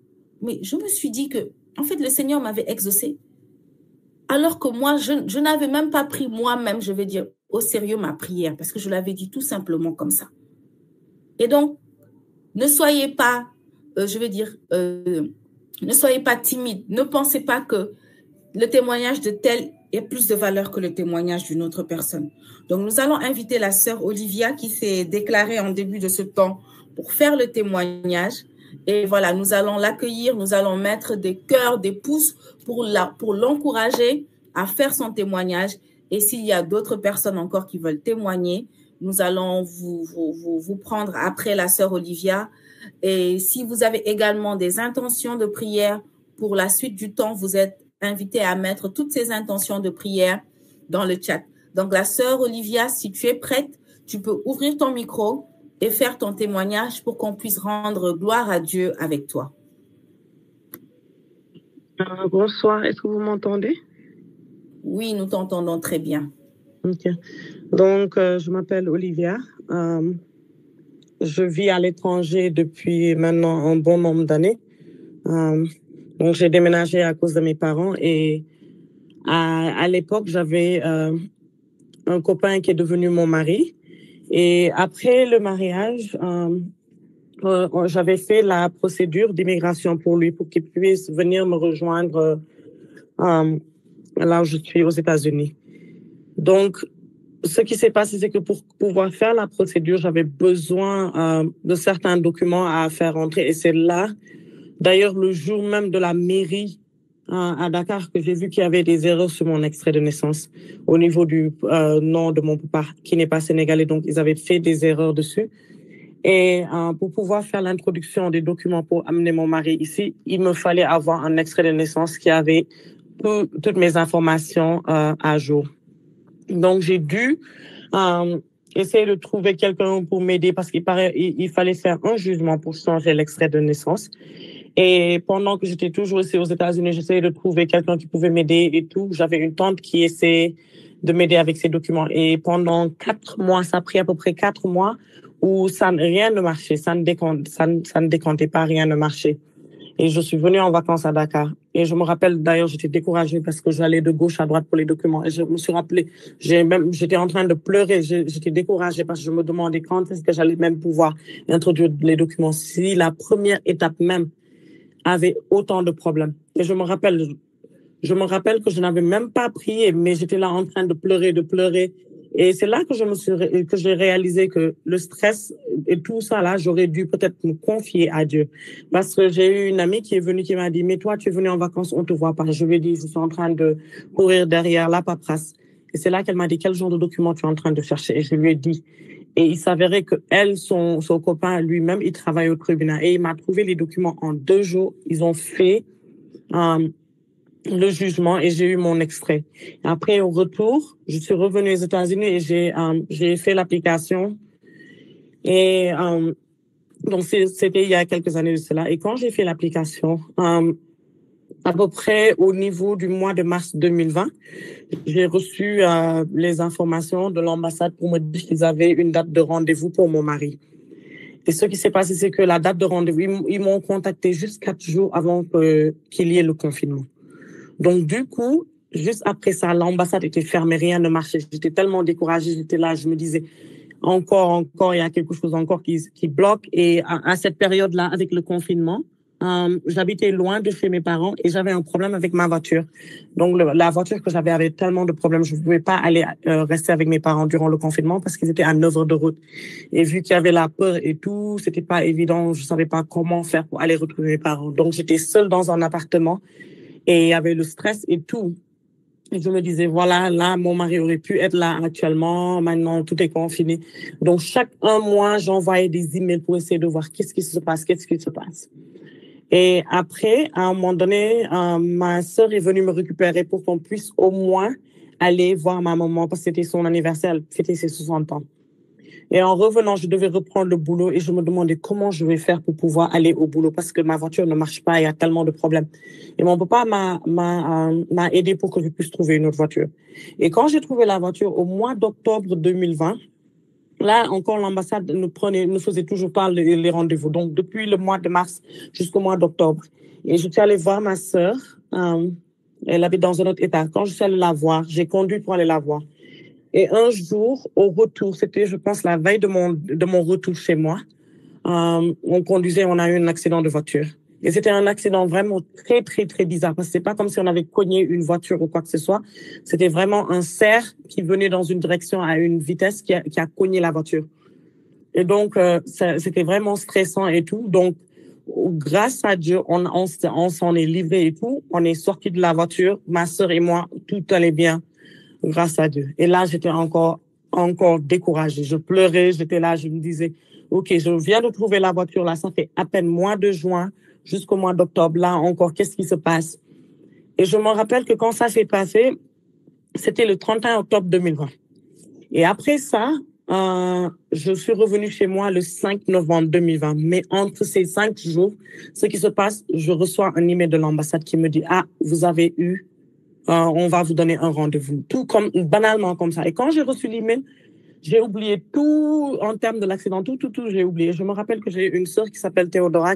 Mais je me suis dit que, en fait, le Seigneur m'avait exaucé. Alors que moi, je n'avais même pas pris moi-même, je vais dire, au sérieux ma prière, parce que je l'avais dit tout simplement comme ça. Et donc, ne soyez pas, ne soyez pas timide. Ne pensez pas que le témoignage de tel ait plus de valeur que le témoignage d'une autre personne. Donc, nous allons inviter la sœur Olivia qui s'est déclarée en début de ce temps pour faire le témoignage. Et voilà, nous allons l'accueillir, nous allons mettre des cœurs, des pouces pour l'encourager à faire son témoignage. Et s'il y a d'autres personnes encore qui veulent témoigner, nous allons vous prendre après la sœur Olivia. Et si vous avez également des intentions de prière pour la suite du temps, vous êtes invités à mettre toutes ces intentions de prière dans le chat. Donc, la sœur Olivia, si tu es prête, tu peux ouvrir ton micro et faire ton témoignage pour qu'on puisse rendre gloire à Dieu avec toi. Bonsoir, est-ce que vous m'entendez? Oui, nous t'entendons très bien. Ok. Donc, je m'appelle Olivia. Je vis à l'étranger depuis maintenant un bon nombre d'années. Donc, j'ai déménagé à cause de mes parents et à l'époque, j'avais un copain qui est devenu mon mari. Et après le mariage, j'avais fait la procédure d'immigration pour lui, pour qu'il puisse venir me rejoindre là où je suis, aux États-Unis. Donc, ce qui s'est passé, c'est que pour pouvoir faire la procédure, j'avais besoin de certains documents à faire entrer. Et c'est là, d'ailleurs, le jour même de la mairie à Dakar, que j'ai vu qu'il y avait des erreurs sur mon extrait de naissance au niveau du nom de mon papa, qui n'est pas sénégalais. Donc, ils avaient fait des erreurs dessus. Et pour pouvoir faire l'introduction des documents pour amener mon mari ici, il me fallait avoir un extrait de naissance qui avait toutes mes informations à jour. Donc, j'ai dû essayer de trouver quelqu'un pour m'aider parce il fallait faire un jugement pour changer l'extrait de naissance. Et pendant que j'étais toujours ici aux États-Unis, j'essayais de trouver quelqu'un qui pouvait m'aider et tout. J'avais une tante qui essayait de m'aider avec ces documents. Et pendant 4 mois, ça a pris à peu près 4 mois où rien ne marchait. Ça ne décomptait pas, rien ne marchait. Et je suis venue en vacances à Dakar. Et je me rappelle, d'ailleurs, j'étais découragée parce que j'allais de gauche à droite pour les documents. Et je me suis rappelé, j'étais en train de pleurer. J'étais découragée parce que je me demandais quand est-ce que j'allais même pouvoir introduire les documents. Si la première étape même avait autant de problèmes. Et je me rappelle que je n'avais même pas prié, mais j'étais là en train de pleurer. Et c'est là que j'ai réalisé que le stress et tout ça là, j'aurais dû peut-être me confier à Dieu. Parce que j'ai eu une amie qui est venue, qui m'a dit, mais toi, tu es venue en vacances, on te voit pas. Je lui ai dit, je suis en train de courir derrière la paperasse. Et c'est là qu'elle m'a dit, quel genre de document tu es en train de chercher? Et je lui ai dit. Et il s'avérait que son copain lui-même, il travaille au tribunal. Et il m'a trouvé les documents en 2 jours. Ils ont fait le jugement et j'ai eu mon extrait. Après, au retour, je suis revenue aux États-Unis et j'ai fait l'application. Et donc, c'était il y a quelques années de cela. Et quand j'ai fait l'application, à peu près au niveau du mois de mars 2020, j'ai reçu les informations de l'ambassade pour me dire qu'ils avaient une date de rendez-vous pour mon mari. Et ce qui s'est passé, c'est que la date de rendez-vous, ils m'ont contacté juste 4 jours avant qu'il y ait le confinement. Donc, du coup, juste après ça, l'ambassade était fermée, rien ne marchait. J'étais tellement découragée, j'étais là, je me disais, encore, il y a quelque chose encore qui bloque. Et à cette période-là, avec le confinement, j'habitais loin de chez mes parents et j'avais un problème avec ma voiture. Donc, la voiture que j'avais avait tellement de problèmes, je ne pouvais pas aller rester avec mes parents durant le confinement parce qu'ils étaient à 9 heures de route. Et vu qu'il y avait la peur et tout, c'était pas évident. Je savais pas comment faire pour aller retrouver mes parents. Donc, j'étais seule dans un appartement et il y avait le stress et tout. Et je me disais, voilà, là, mon mari aurait pu être là actuellement. Maintenant, tout est confiné. Donc, chaque 1 mois, j'envoyais des emails pour essayer de voir qu'est-ce qui se passe. Et après, à un moment donné, ma sœur est venue me récupérer pour qu'on puisse au moins aller voir ma maman parce que c'était son anniversaire, elle fêtait ses 60 ans. Et en revenant, je devais reprendre le boulot et je me demandais comment je vais faire pour pouvoir aller au boulot parce que ma voiture ne marche pas, il y a tellement de problèmes. Et mon papa m'a aidé pour que je puisse trouver une autre voiture. Et quand j'ai trouvé la voiture au mois d'octobre 2020, là encore l'ambassade ne faisait toujours pas les rendez-vous. Donc depuis le mois de mars jusqu'au mois d'octobre. Et je suis allée voir ma sœur. Elle habite dans un autre état. Quand je suis allée la voir, j'ai conduit pour aller la voir. Et un jour, au retour, c'était, je pense, la veille de mon retour chez moi, on conduisait, on a eu un accident de voiture. Et c'était un accident vraiment très, très, très bizarre. Parce que c'est pas comme si on avait cogné une voiture ou quoi que ce soit. C'était vraiment un cerf qui venait dans une direction à une vitesse qui a cogné la voiture. Et donc, c'était vraiment stressant et tout. Donc, grâce à Dieu, on s'en est livré et tout. On est sortis de la voiture. Ma sœur et moi, tout allait bien. Grâce à Dieu. Et là, j'étais encore découragée. Je pleurais, j'étais là, je me disais, OK, je viens de trouver la voiture là, ça fait à peine mois de juin jusqu'au mois d'octobre. Là, encore, qu'est-ce qui se passe? Et je me rappelle que quand ça s'est passé, c'était le 31 octobre 2020. Et après ça, je suis revenue chez moi le 5 novembre 2020. Mais entre ces 5 jours, ce qui se passe, je reçois un email de l'ambassade qui me dit, vous avez eu on va vous donner un rendez-vous. Tout banalement comme ça. Et quand j'ai reçu l'email, j'ai oublié tout en termes de l'accident. Tout, j'ai oublié. Je me rappelle que j'ai une sœur qui s'appelle Théodora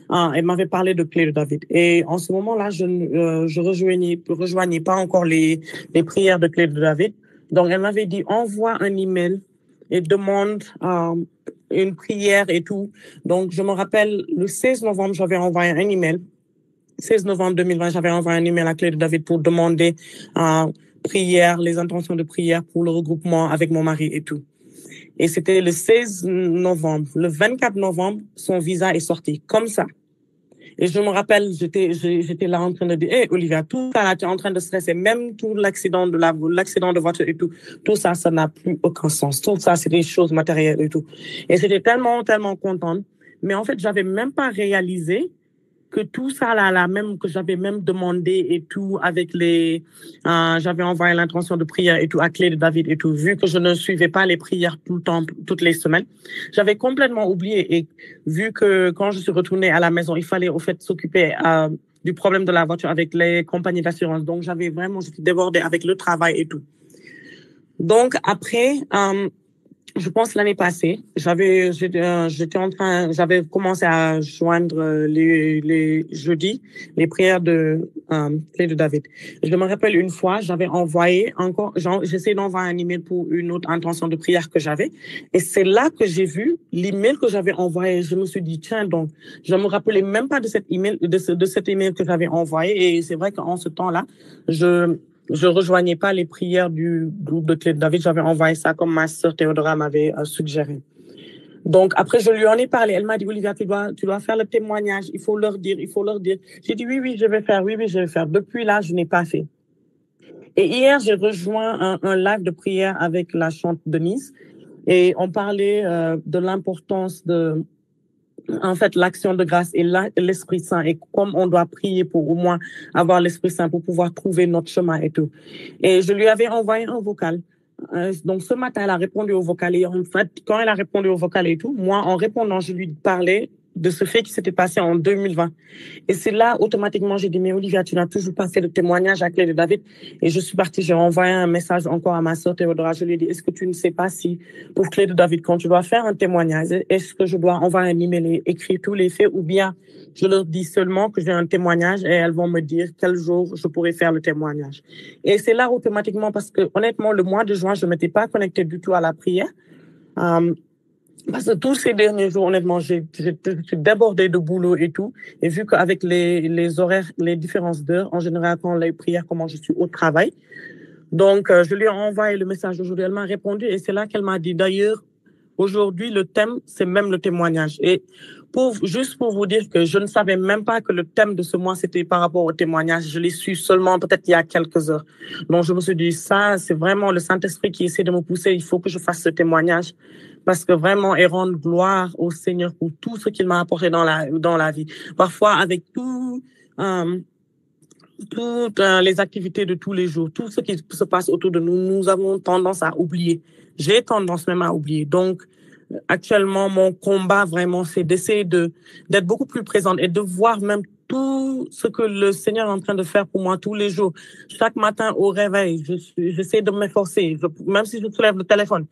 elle m'avait parlé de Clé de David. Et en ce moment-là, je rejoignais pas encore les prières de Clé de David. Donc, elle m'avait dit, envoie un email et demande une prière et tout. Donc, je me rappelle, le 16 novembre, j'avais envoyé un email. 16 novembre 2020, j'avais envoyé un email à Clé de David pour demander les intentions de prière pour le regroupement avec mon mari et tout. Et c'était le 16 novembre. Le 24 novembre, son visa est sorti, comme ça. Et je me rappelle, j'étais là en train de dire, hey, Olivia, tout ça là, tu es en train de stresser, même tout l'accident de voiture et tout ça, ça n'a plus aucun sens. Tout ça, c'est des choses matérielles et tout. Et j'étais tellement, tellement contente. Mais en fait, j'avais même pas réalisé que tout ça là, même que j'avais même demandé et tout avec j'avais envoyé l'intention de prière et tout à Clé de David et tout, vu que je ne suivais pas les prières tout le temps, toutes les semaines, j'avais complètement oublié. Et vu que quand je suis retournée à la maison, il fallait au fait s'occuper du problème de la voiture avec les compagnies d'assurance. Donc j'étais débordée avec le travail et tout. Donc après, je pense l'année passée, j'avais commencé à joindre les jeudis les prières de Clé de David. Je me rappelle une fois, j'essayais d'envoyer un email pour une autre intention de prière que j'avais, et c'est là que j'ai vu l'email que j'avais envoyé. Je me suis dit tiens, donc je me rappelais même pas de cet email que j'avais envoyé, et c'est vrai qu'en ce temps-là, je rejoignais pas les prières du groupe de Clé de David. J'avais envoyé ça comme ma sœur Théodora m'avait suggéré. Donc, après, je lui en ai parlé. Elle m'a dit, Olivia, tu dois faire le témoignage. Il faut leur dire. J'ai dit, oui, je vais faire. Oui, je vais faire. Depuis là, je n'ai pas fait. Et hier, j'ai rejoint un live de prière avec la chante Denise. Et on parlait de l'importance en fait, l'action de grâce et l'Esprit Saint, et comme on doit prier pour au moins avoir l'Esprit Saint pour pouvoir trouver notre chemin et tout. Et je lui avais envoyé un vocal. Donc, ce matin, elle a répondu au vocal. Et en fait, quand elle a répondu au vocal et tout, moi, en répondant, je lui parlais de ce fait qui s'était passé en 2020. Et c'est là, automatiquement, j'ai dit, mais Olivia, tu n'as toujours pas fait de témoignage à Clé de David. Et je suis partie, j'ai envoyé un message encore à ma sœur Théodora. Je lui ai dit, est-ce que tu ne sais pas si, pour Clé de David, quand tu dois faire un témoignage, est-ce que je dois envoyer un email et écrire tous les faits, ou bien je leur dis seulement que j'ai un témoignage et elles vont me dire quel jour je pourrais faire le témoignage. Et c'est là, automatiquement, parce que, honnêtement, le mois de juin, je ne m'étais pas connectée du tout à la prière. Parce que tous ces derniers jours, honnêtement, je suis débordée de boulot et tout. Et vu qu'avec les horaires, les différences d'heures, en général, quand les prières, comment je suis au travail. Donc, je lui ai envoyé le message aujourd'hui. Elle m'a répondu et c'est là qu'elle m'a dit, d'ailleurs, aujourd'hui, le thème, c'est même le témoignage. Et juste pour vous dire que je ne savais même pas que le thème de ce mois, c'était par rapport au témoignage. Je l'ai su seulement peut-être il y a quelques heures. Donc, je me suis dit, ça, c'est vraiment le Saint-Esprit qui essaie de me pousser. Il faut que je fasse ce témoignage. Parce que vraiment, et rendre gloire au Seigneur pour tout ce qu'il m'a apporté dans la vie. Parfois, avec toutes les activités de tous les jours, tout ce qui se passe autour de nous, nous avons tendance à oublier. J'ai tendance même à oublier. Donc, actuellement, mon combat vraiment, c'est d'essayer d'être beaucoup plus présente et de voir même tout ce que le Seigneur est en train de faire pour moi tous les jours. Chaque matin au réveil, j'essaie de m'efforcer. Même si je soulève le téléphone,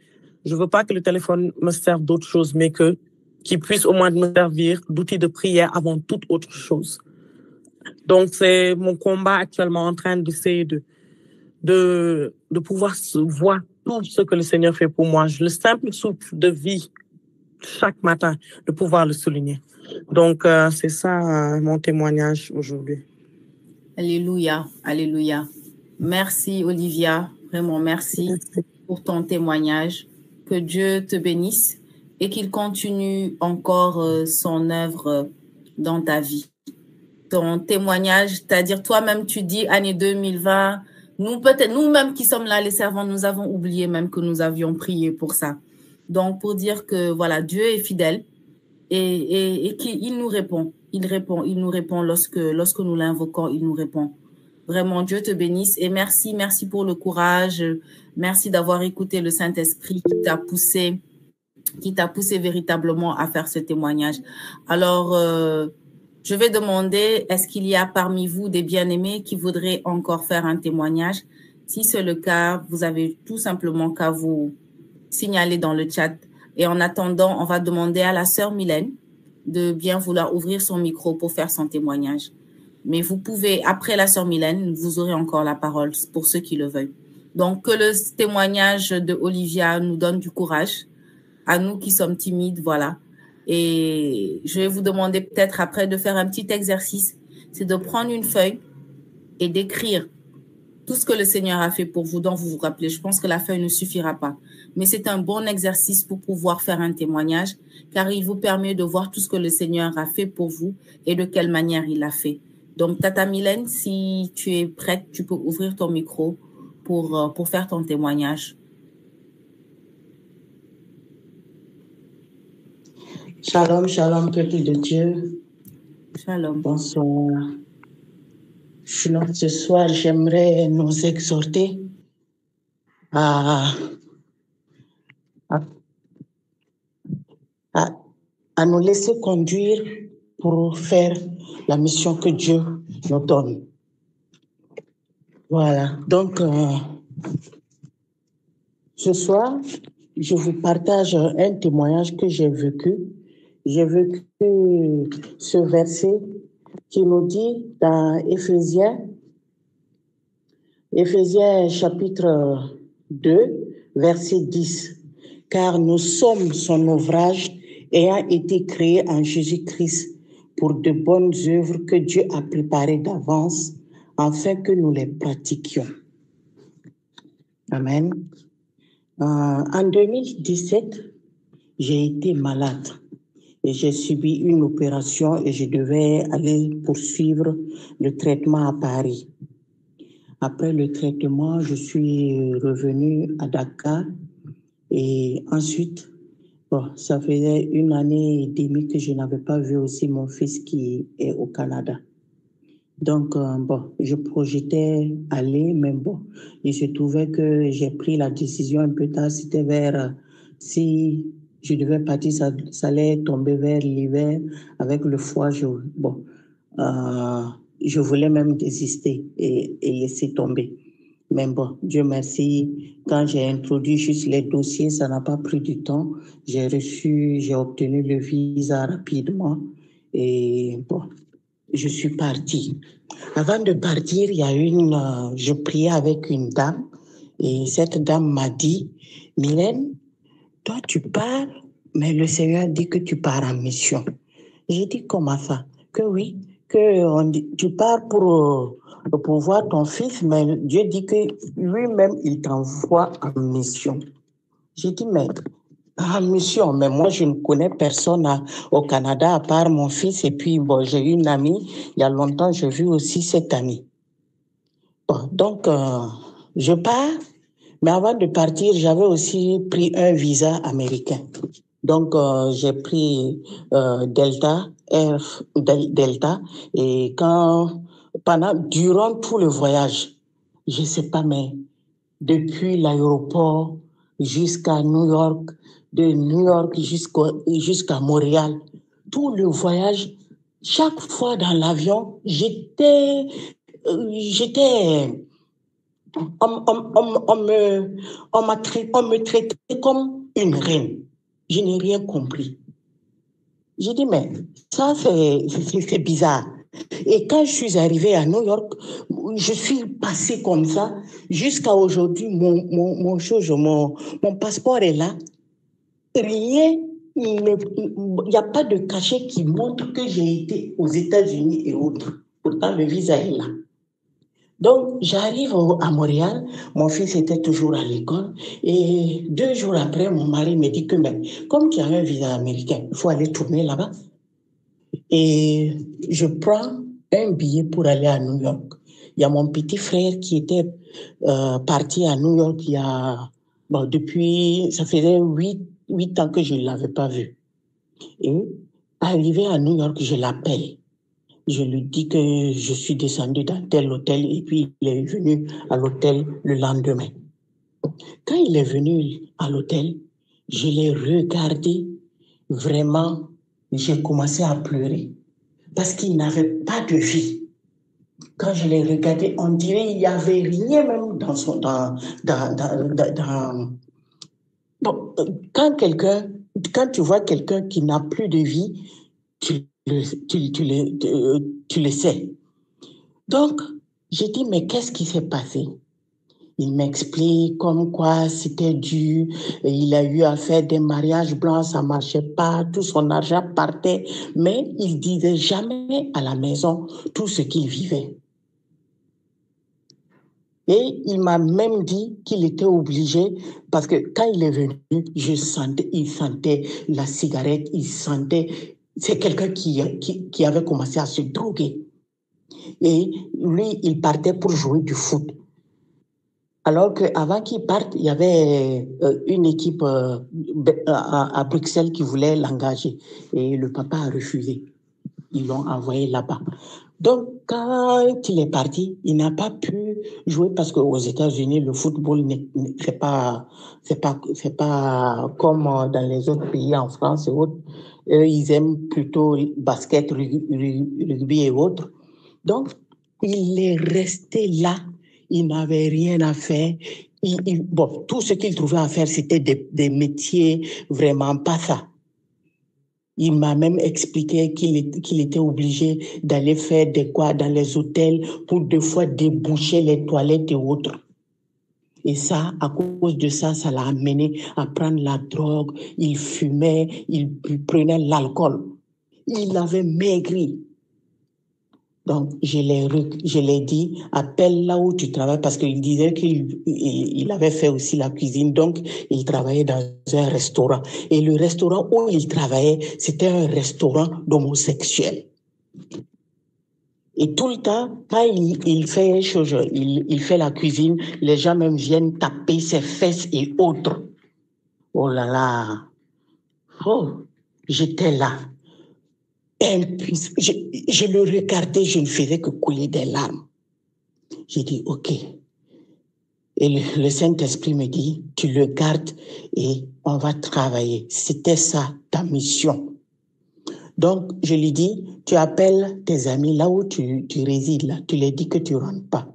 je veux pas que le téléphone me serve d'autre chose, mais qu'il puisse au moins me servir d'outil de prière avant toute autre chose. Donc, c'est mon combat actuellement en train d'essayer de pouvoir voir tout ce que le Seigneur fait pour moi. Le simple souffle de vie chaque matin, de pouvoir le souligner. Donc, c'est ça mon témoignage aujourd'hui. Alléluia, alléluia. Merci Olivia, vraiment merci pour ton témoignage. Que Dieu te bénisse et qu'il continue encore son œuvre dans ta vie. Ton témoignage, c'est-à-dire toi-même, tu dis année 2020, nous-mêmes qui sommes là, les servants, nous avons oublié même que nous avions prié pour ça. Donc, pour dire que voilà, Dieu est fidèle et qu'il nous répond. Il nous répond lorsque nous l'invoquons, il nous répond. Vraiment, Dieu te bénisse et merci pour le courage. Merci d'avoir écouté le Saint-Esprit qui t'a poussé véritablement à faire ce témoignage. Alors, je vais demander, est-ce qu'il y a parmi vous des bien-aimés qui voudraient encore faire un témoignage? Si c'est le cas, vous avez tout simplement qu'à vous signaler dans le chat. Et en attendant, on va demander à la sœur Mylène de bien vouloir ouvrir son micro pour faire son témoignage. Mais vous pouvez, après la sœur Mylène, vous aurez encore la parole pour ceux qui le veulent. Donc, que le témoignage de Olivia nous donne du courage, à nous qui sommes timides, voilà. Et je vais vous demander peut-être après de faire un petit exercice, c'est de prendre une feuille et d'écrire tout ce que le Seigneur a fait pour vous, dont vous vous rappelez. Je pense que la feuille ne suffira pas. Mais c'est un bon exercice pour pouvoir faire un témoignage, car il vous permet de voir tout ce que le Seigneur a fait pour vous et de quelle manière il l'a fait. Donc, Tata Mylène, si tu es prête, tu peux ouvrir ton micro pour faire ton témoignage. Shalom, shalom, peuple de Dieu. Shalom. Bonsoir. Sinon, ce soir, j'aimerais nous exhorter à nous laisser conduire pour faire la mission que Dieu nous donne. Voilà. Donc, ce soir, je vous partage un témoignage que j'ai vécu. J'ai vécu ce verset qui nous dit dans Éphésiens chapitre 2, verset 10. « Car nous sommes son ouvrage ayant été créés en Jésus-Christ pour de bonnes œuvres que Dieu a préparées d'avance afin que nous les pratiquions. » Amen. En 2017, j'ai été malade et j'ai subi une opération et je devais aller poursuivre le traitement à Paris. Après le traitement, je suis revenue à Dakar et ensuite, ça faisait 1 année et demie que je n'avais pas vu aussi mon fils qui est au Canada. Donc, je projetais aller, mais il se trouvait que j'ai pris la décision un peu tard. C'était si je devais partir, ça allait tomber vers l'hiver avec le froid. Je voulais même désister et laisser tomber. Mais Dieu merci, quand j'ai introduit juste les dossiers, ça n'a pas pris du temps. J'ai obtenu le visa rapidement et je suis partie. Avant de partir, je priais avec une dame et cette dame m'a dit, « Mylène, toi tu pars, mais le Seigneur dit que tu pars en mission. » J'ai dit, « Comment ça? » Que oui, tu pars pour voir ton fils, mais Dieu dit que lui-même, il t'envoie en mission. J'ai dit, mais en mission, mais moi, je ne connais personne au Canada à part mon fils. Et puis, j'ai eu une amie, il y a longtemps, j'ai vu aussi cette amie. Donc, je pars, mais avant de partir, j'avais aussi pris un visa américain. Donc, j'ai pris Delta, et durant tout le voyage, je ne sais pas, mais depuis l'aéroport jusqu'à New York, de New York jusqu'à Montréal, tout le voyage, chaque fois dans l'avion, on me traitait comme une reine. Je n'ai rien compris. J'ai dit, mais ça, c'est bizarre. Et quand je suis arrivée à New York, je suis passée comme ça. Jusqu'à aujourd'hui, mon passeport est là. Rien, il n'y a pas de cachet qui montre que j'ai été aux États-Unis et autres. Pourtant, le visa est là. Donc, j'arrive à Montréal, mon fils était toujours à l'école et 2 jours après, mon mari me dit que comme tu as un visa américain, il faut aller tourner là-bas. Et je prends un billet pour aller à New York. Il y a mon petit frère qui était parti à New York depuis, ça faisait 8 ans que je ne l'avais pas vu. Et arrivé à New York, je l'appelle. Je lui dis que je suis descendue dans tel hôtel et puis il est venu à l'hôtel le lendemain. Quand il est venu à l'hôtel, je l'ai regardé, vraiment, j'ai commencé à pleurer parce qu'il n'avait pas de vie. Quand je l'ai regardé, on dirait qu'il n'y avait rien même dans son... Quand tu vois quelqu'un qui n'a plus de vie, tu le sais. Donc, j'ai dit, mais qu'est-ce qui s'est passé? Il m'explique comme quoi c'était dû, il a eu à faire des mariages blancs, ça ne marchait pas, tout son argent partait, mais il disait jamais à la maison tout ce qu'il vivait. Et il m'a même dit qu'il était obligé, parce que quand il est venu, il sentait la cigarette, il sentait, c'est quelqu'un qui avait commencé à se droguer. Et lui, il partait pour jouer du foot. Alors qu'avant qu'il parte, il y avait une équipe à Bruxelles qui voulait l'engager. Et le papa a refusé. Ils l'ont envoyé là-bas. Donc, quand il est parti, il n'a pas pu jouer parce qu'aux États-Unis, le football, c'est pas comme dans les autres pays, en France et autres. Eux, ils aiment plutôt basket, rugby et autres. Donc, il est resté là. Il n'avait rien à faire. Bon, tout ce qu'il trouvait à faire, c'était des métiers vraiment pas ça. Il m'a même expliqué qu'il était obligé d'aller faire des quoi dans les hôtels pour des fois déboucher les toilettes et autres. Et ça, à cause de ça, ça l'a amené à prendre la drogue. Il fumait, il prenait l'alcool. Il avait maigri. Donc, je l'ai dit, appelle là où tu travailles, parce qu'il disait qu'il avait fait aussi la cuisine, donc il travaillait dans un restaurant. Et le restaurant où il travaillait, c'était un restaurant d'homosexuels. Et tout le temps, quand il fait chose, il fait la cuisine, les gens même viennent taper ses fesses et autres. Oh là là! Oh, j'étais là. Je le regardais, je ne faisais que couler des larmes. J'ai dit, OK. Et le Saint-Esprit me dit, tu le gardes et on va travailler. C'était ça, ta mission. Donc, je lui dis, tu appelles tes amis là où tu résides, là. Tu leur dis que tu ne rentres pas.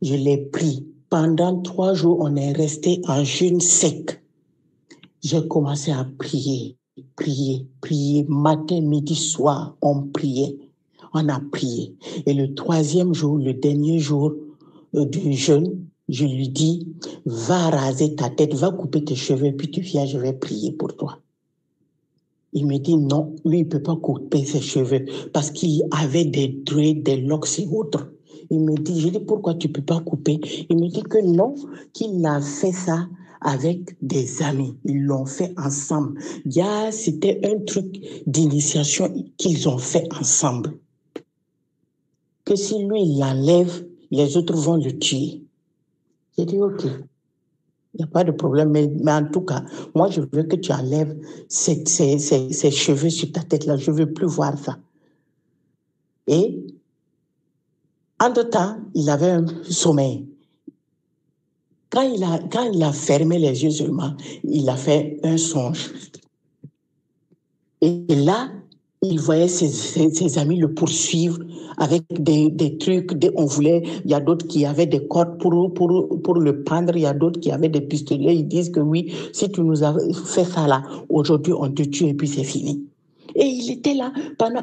Je l'ai pris. Pendant 3 jours, on est resté en jeûne sec. J'ai commencé à prier. Matin, midi, soir, on priait. On a prié. Et le 3e jour, le dernier jour du jeûne, je lui dis, va raser ta tête, va couper tes cheveux, puis tu viens, je vais prier pour toi. Il me dit non, lui, il ne peut pas couper ses cheveux parce qu'il avait des dreads, des locks et autres. Il me dit, je dis, pourquoi tu ne peux pas couper? Il me dit que non, qu'il a fait ça avec des amis. Ils l'ont fait ensemble. C'était un truc d'initiation qu'ils ont fait ensemble. Que si lui, il l'enlève, les autres vont le tuer. J'ai dit, OK, il n'y a pas de problème. Mais en tout cas, moi, je veux que tu enlèves ces cheveux sur ta tête là. Je ne veux plus voir ça. Et entre-temps, il avait un sommeil. Quand il a fermé les yeux seulement, il a fait un songe. Et là, il voyait ses amis le poursuivre avec des trucs. Il y a d'autres qui avaient des cordes pour le prendre. Il y a d'autres qui avaient des pistolets. Ils disent que oui, si tu nous as fait ça là, aujourd'hui on te tue et puis c'est fini. Et il était là.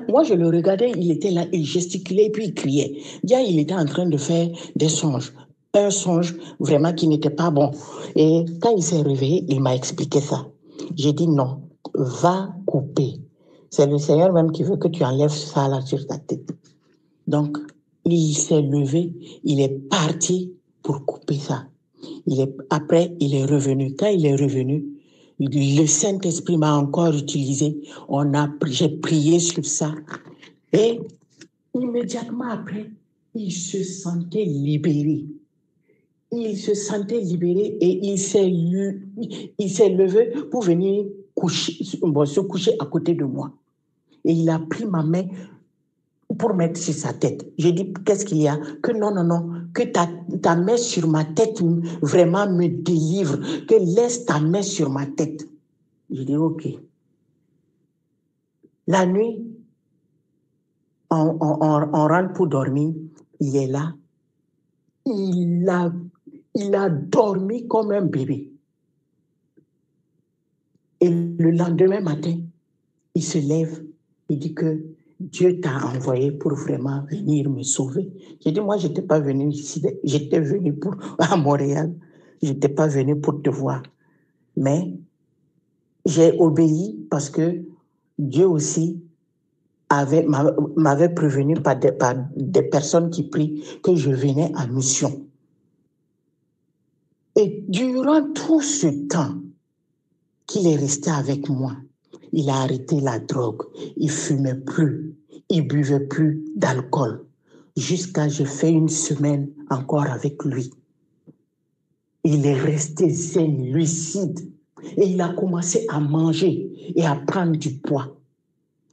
Moi, je le regardais, il était là, il gesticulait et puis il criait. Il était en train de faire des songes. Un songe vraiment qui n'était pas bon. Et quand il s'est réveillé, il m'a expliqué ça. J'ai dit non, va couper. C'est le Seigneur même qui veut que tu enlèves ça là sur ta tête. Donc, il s'est levé, il est parti pour couper ça. Après, il est revenu. Quand il est revenu, le Saint-Esprit m'a encore utilisé. J'ai prié sur ça. Et immédiatement après, il se sentait libéré. Et il s'est levé pour venir se coucher à côté de moi. Et il a pris ma main pour mettre sur sa tête. J'ai dit, qu'est-ce qu'il y a? Que non, que ta main sur ma tête vraiment me délivre, que laisse ta main sur ma tête. J'ai dit, OK. La nuit, on rentre pour dormir, il est là. Il a dormi comme un bébé. Et le lendemain matin, il se lève, il dit que Dieu t'a envoyé pour vraiment venir me sauver. J'ai dit, moi, je n'étais pas venu ici, j'étais venu à Montréal. Je n'étais pas venu pour te voir. Mais j'ai obéi parce que Dieu aussi m'avait prévenu par des personnes qui prient que je venais en mission. Et durant tout ce temps qu'il est resté avec moi, il a arrêté la drogue, il fumait plus, il buvait plus d'alcool. Jusqu'à j'ai fait une semaine encore avec lui. Il est resté zen, lucide. Et il a commencé à manger et à prendre du poids.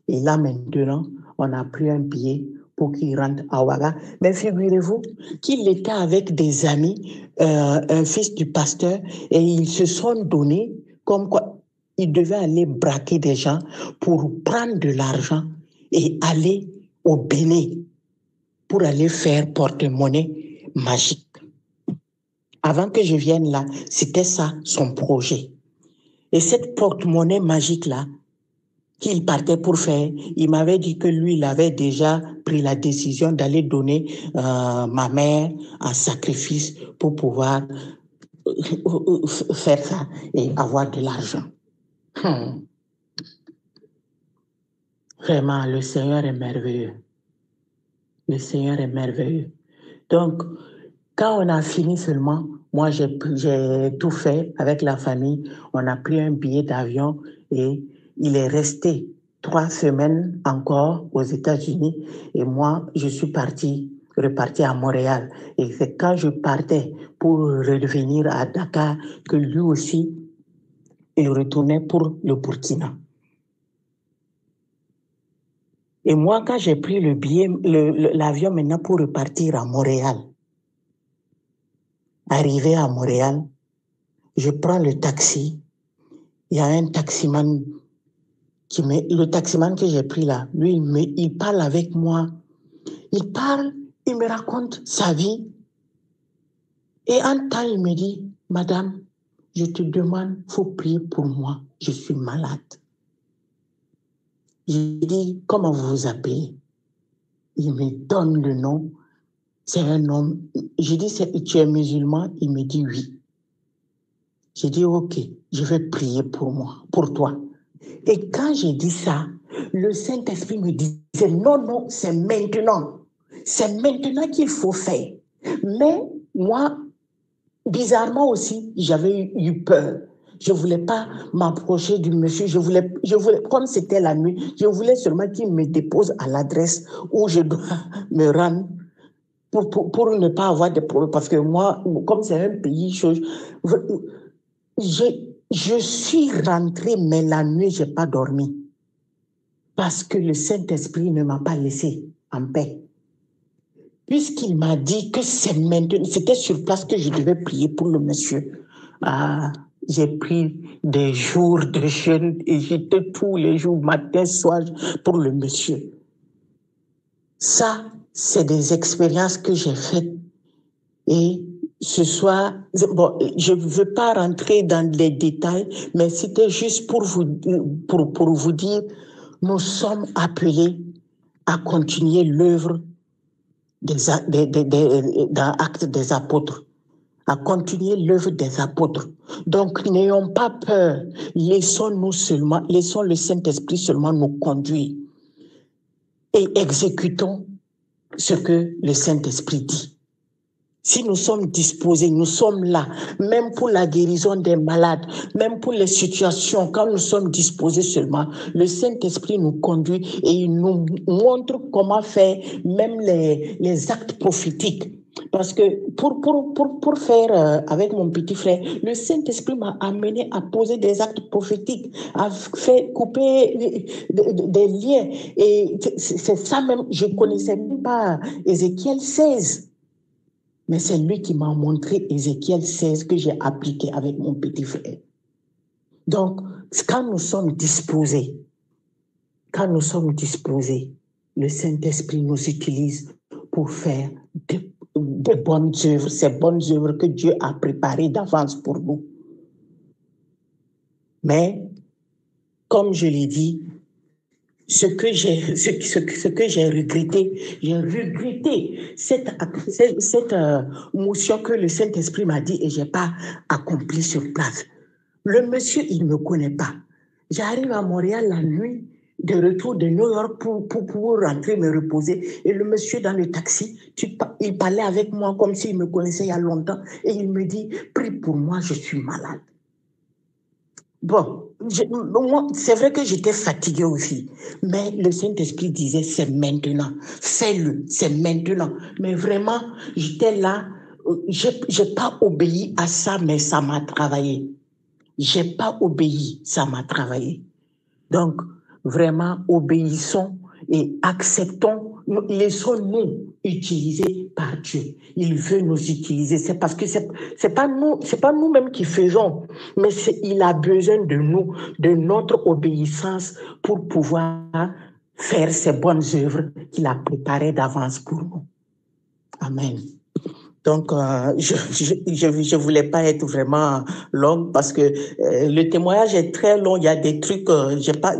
Et là, maintenant, on a pris un billet pour qu'il rentre à Ouaga. Mais figurez-vous qu'il était avec des amis, un fils du pasteur, et ils se sont donnés comme quoi ils devaient aller braquer des gens pour prendre de l'argent et aller au Bénin pour aller faire porte-monnaie magique. Avant que je vienne là, c'était ça son projet. Et cette porte-monnaie magique-là, qu'il partait pour faire, il m'avait dit que lui, il avait déjà pris la décision d'aller donner ma mère en sacrifice pour pouvoir faire ça et avoir de l'argent. Vraiment, le Seigneur est merveilleux. Le Seigneur est merveilleux. Donc, quand on a fini seulement, moi, j'ai tout fait avec la famille. On a pris un billet d'avion et il est resté 3 semaines encore aux États-Unis. Et moi, je suis reparti à Montréal. Et c'est quand je partais pour revenir à Dakar que lui aussi, il retournait pour le Burkina. Et moi, quand j'ai pris le billet, l'avion maintenant pour repartir à Montréal, arrivé à Montréal, je prends le taxi. Il y a un taximan le taximan que j'ai pris là, lui, il parle avec moi. Il parle, il me raconte sa vie. Et un temps, il me dit, Madame, je te demande, il faut prier pour moi, je suis malade. Je dis, comment vous vous appelez? Il me donne le nom. C'est un homme. Je dis, tu es musulman? Il me dit oui. J'ai dit, ok, je vais prier pour moi, pour toi. Et quand j'ai dit ça, le Saint-Esprit me disait, non, c'est maintenant. C'est maintenant qu'il faut faire. Mais moi, bizarrement aussi, j'avais eu peur. Je ne voulais pas m'approcher du monsieur. Je voulais, comme c'était la nuit, je voulais seulement qu'il me dépose à l'adresse où je dois me rendre pour ne pas avoir de problèmes. Parce que moi, comme c'est un pays, je suis rentrée, mais la nuit, je n'ai pas dormi. Parce que le Saint-Esprit ne m'a pas laissé en paix. Puisqu'il m'a dit que c'est maintenant, c'était sur place que je devais prier pour le monsieur. J'ai pris des jours de jeûne et j'étais tous les jours, matin, soir, pour le monsieur. Ça, c'est des expériences que j'ai faites. Et ce soir, bon, je ne veux pas rentrer dans les détails, mais c'était juste pour vous dire, nous sommes appelés à continuer l'œuvre dans Actes des Apôtres, à continuer l'œuvre des apôtres. Donc, n'ayons pas peur, laissons le Saint-Esprit seulement nous conduire et exécutons ce que le Saint-Esprit dit. Si nous sommes disposés, nous sommes là, même pour la guérison des malades, même pour les situations, quand nous sommes disposés seulement, le Saint-Esprit nous conduit et il nous montre comment faire même les actes prophétiques. Parce que pour faire avec mon petit frère, le Saint-Esprit m'a amené à poser des actes prophétiques, à faire couper des liens. Et c'est ça même, je ne connaissais même pas Ézéchiel 16. Mais c'est lui qui m'a montré Ézéchiel 16 que j'ai appliqué avec mon petit frère. Donc, quand nous sommes disposés, le Saint-Esprit nous utilise pour faire de bonnes œuvres, ces bonnes œuvres que Dieu a préparées d'avance pour nous. Mais, comme je l'ai dit, ce que j'ai regretté cette motion que le Saint-Esprit m'a dit et je n'ai pas accompli sur place. Le monsieur, il ne me connaît pas. J'arrive à Montréal la nuit, de retour de New York pour rentrer me reposer. Et le monsieur dans le taxi, il parlait avec moi comme s'il me connaissait il y a longtemps. Et il me dit, prie pour moi, je suis malade. Bon, moi, c'est vrai que j'étais fatiguée aussi. Mais le Saint-Esprit disait, c'est maintenant. Fais-le, c'est maintenant. Mais vraiment, j'étais là. J'ai pas obéi à ça, mais ça m'a travaillé. J'ai pas obéi, ça m'a travaillé. Donc, vraiment, obéissons et acceptons, laissons-nous utiliser par Dieu. Il veut nous utiliser. C'est parce que c'est pas nous-mêmes qui faisons, mais il a besoin de nous, de notre obéissance pour pouvoir faire ces bonnes œuvres qu'il a préparées d'avance pour nous. Amen. Donc, je voulais pas être vraiment longue parce que le témoignage est très long. Il y a des trucs,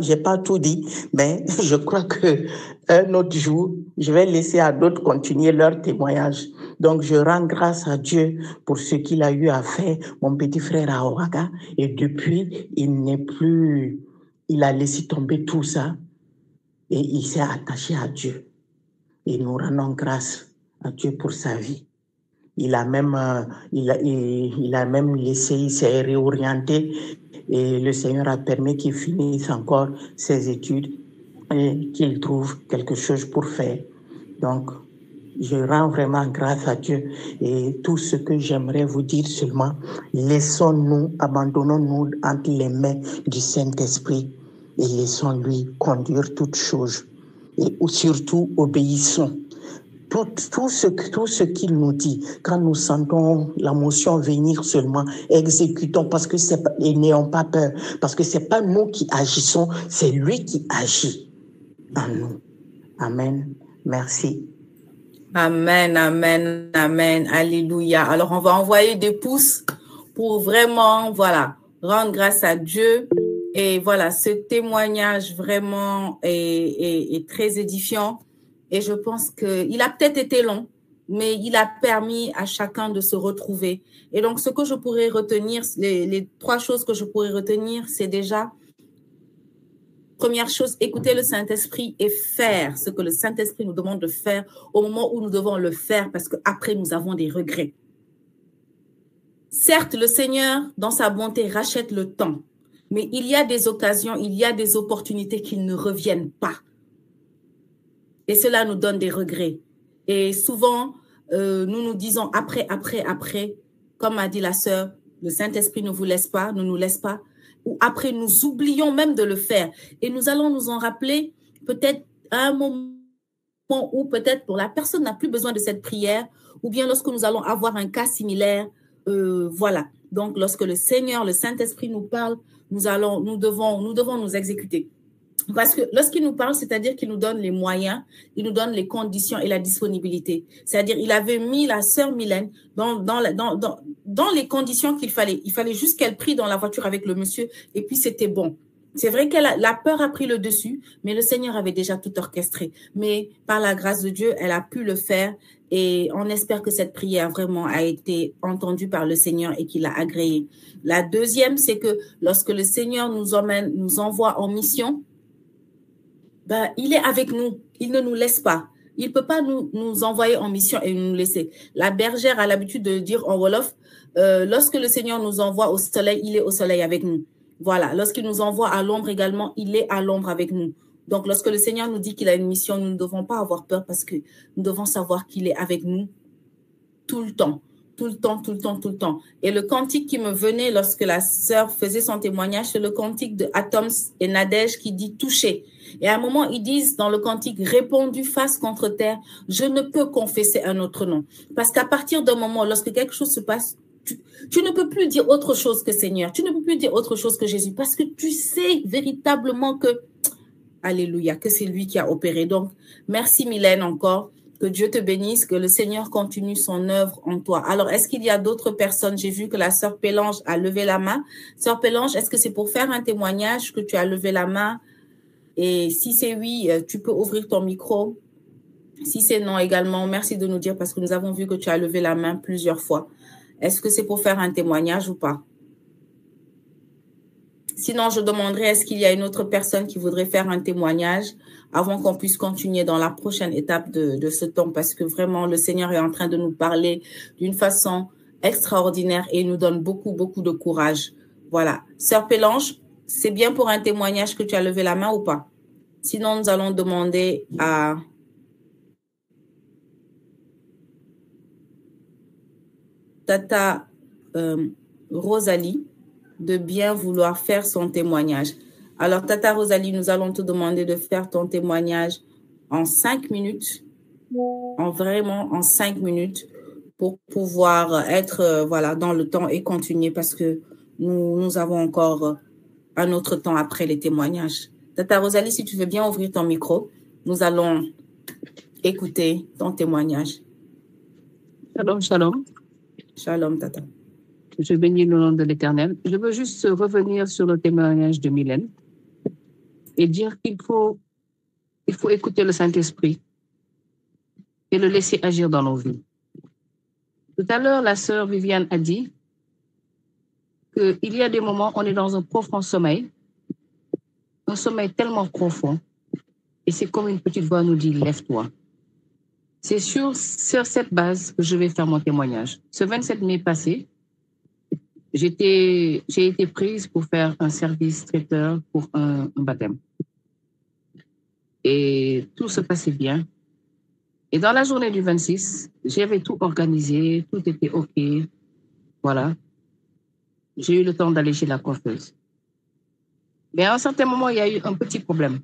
j'ai pas tout dit, mais je crois que un autre jour, je vais laisser à d'autres continuer leur témoignage. Donc, je rends grâce à Dieu pour ce qu'il a eu à faire, mon petit frère à Ouaga. Et depuis, il a laissé tomber tout ça et il s'est attaché à Dieu. Et nous rendons grâce à Dieu pour sa vie. Il a même laissé, il s'est réorienté et le Seigneur a permis qu'il finisse encore ses études et qu'il trouve quelque chose pour faire. Donc, je rends vraiment grâce à Dieu et tout ce que j'aimerais vous dire seulement, laissons-nous, abandonnons-nous entre les mains du Saint-Esprit et laissons-lui conduire toutes choses et surtout obéissons. Tout ce qu'il nous dit, quand nous sentons la motion venir seulement, exécutons et n'ayons pas peur, parce que c'est pas nous qui agissons, c'est lui qui agit en nous. Amen. Merci. Amen, amen, amen, alléluia. Alors, on va envoyer des pouces pour vraiment, rendre grâce à Dieu. Et voilà, ce témoignage vraiment est très édifiant. Et je pense qu'il a peut-être été long, mais il a permis à chacun de se retrouver. Et donc, ce que je pourrais retenir, les 3 choses que je pourrais retenir, c'est déjà, première chose, écouter le Saint-Esprit et faire ce que le Saint-Esprit nous demande de faire au moment où nous devons le faire, parce qu'après, nous avons des regrets. Certes, le Seigneur, dans sa bonté, rachète le temps, mais il y a des occasions, il y a des opportunités qui ne reviennent pas. Et cela nous donne des regrets. Et souvent, nous disons après, comme a dit la sœur, le Saint-Esprit ne vous laisse pas, ne nous laisse pas. Ou après, nous oublions même de le faire. Et nous allons nous en rappeler peut-être à un moment où peut-être pour la personne n'a plus besoin de cette prière, ou bien lorsque nous allons avoir un cas similaire. Donc, lorsque le Seigneur, le Saint-Esprit nous parle, nous devons nous exécuter. Parce que lorsqu'il nous parle, c'est-à-dire qu'il nous donne les moyens, il nous donne les conditions et la disponibilité. C'est-à-dire, il avait mis la sœur Mylène dans les conditions qu'il fallait. Il fallait juste qu'elle prie dans la voiture avec le monsieur et puis c'était bon. C'est vrai que la peur a pris le dessus, mais le Seigneur avait déjà tout orchestré. Mais par la grâce de Dieu, elle a pu le faire et on espère que cette prière vraiment a été entendue par le Seigneur et qu'il a agréé. La deuxième, c'est que lorsque le Seigneur nous envoie en mission, il est avec nous. Il ne nous laisse pas. Il ne peut pas nous envoyer en mission et nous laisser. La bergère a l'habitude de dire en Wolof, lorsque le Seigneur nous envoie au soleil, il est au soleil avec nous. Voilà. Lorsqu'il nous envoie à l'ombre également, il est à l'ombre avec nous. Donc, lorsque le Seigneur nous dit qu'il a une mission, nous ne devons pas avoir peur parce que nous devons savoir qu'il est avec nous tout le temps. Tout le temps. Et le cantique qui me venait lorsque la sœur faisait son témoignage, c'est le cantique de Atoms et Nadège qui dit « toucher ». Et à un moment, ils disent dans le cantique « répondu face contre terre, je ne peux confesser un autre nom ». Parce qu'à partir d'un moment, lorsque quelque chose se passe, tu ne peux plus dire autre chose que Seigneur. Tu ne peux plus dire autre chose que Jésus parce que tu sais véritablement que, alléluia, que c'est lui qui a opéré. Donc, merci Mylène encore. Que Dieu te bénisse, que le Seigneur continue son œuvre en toi. Alors, est-ce qu'il y a d'autres personnes? J'ai vu que la sœur Pélange a levé la main. Sœur Pélange, est-ce que c'est pour faire un témoignage que tu as levé la main? Et si c'est oui, tu peux ouvrir ton micro. Si c'est non également, merci de nous dire parce que nous avons vu que tu as levé la main plusieurs fois. Est-ce que c'est pour faire un témoignage ou pas? Sinon, je demanderai, est-ce qu'il y a une autre personne qui voudrait faire un témoignage avant qu'on puisse continuer dans la prochaine étape de ce temps, parce que vraiment, le Seigneur est en train de nous parler d'une façon extraordinaire et il nous donne beaucoup, beaucoup de courage. Voilà. Sœur Pélange, c'est bien pour un témoignage que tu as levé la main ou pas? Sinon, nous allons demander à Tata Rosalie de bien vouloir faire son témoignage. Alors, Tata Rosalie, nous allons te demander de faire ton témoignage en 5 minutes, vraiment en 5 minutes, pour pouvoir être voilà, dans le temps et continuer, parce que nous avons encore un autre temps après les témoignages. Tata Rosalie, si tu veux bien ouvrir ton micro, nous allons écouter ton témoignage. Shalom, shalom. Shalom, Tata. Je bénis le nom de l'Éternel. Je veux juste revenir sur le témoignage de Mylène et dire qu'il faut écouter le Saint-Esprit et le laisser agir dans nos vies. Tout à l'heure, la sœur Viviane a dit qu'il y a des moments où on est dans un profond sommeil, un sommeil tellement profond, et c'est comme une petite voix nous dit « lève-toi ». C'est sur cette base que je vais faire mon témoignage. Ce 27 mai passé, j'ai été prise pour faire un service traiteur pour un baptême. Et tout se passait bien. Et dans la journée du 26, j'avais tout organisé, tout était OK. Voilà. J'ai eu le temps d'aller chez la coiffeuse. Mais à un certain moment, il y a eu un petit problème.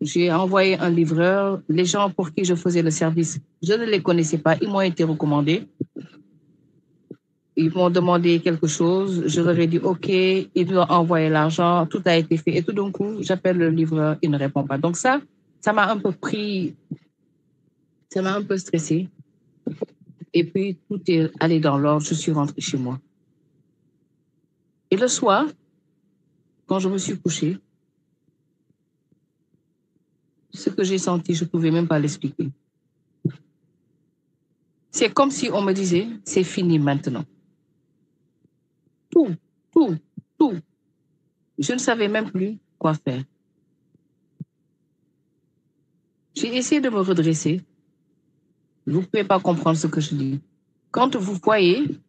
J'ai envoyé un livreur. Les gens pour qui je faisais le service, je ne les connaissais pas. Ils m'ont été recommandés. Ils m'ont demandé quelque chose. Je leur ai dit OK. Ils m'ont envoyé l'argent. Tout a été fait. Et tout d'un coup, j'appelle le livreur. Il ne répond pas. Donc ça m'a un peu pris. Ça m'a un peu stressée. Et puis, tout est allé dans l'ordre. Je suis rentrée chez moi. Et le soir, quand je me suis couchée, ce que j'ai senti, je ne pouvais même pas l'expliquer. C'est comme si on me disait, c'est fini maintenant. Tout. Je ne savais même plus quoi faire. J'ai essayé de me redresser. Vous ne pouvez pas comprendre ce que je dis. Quand vous voyez,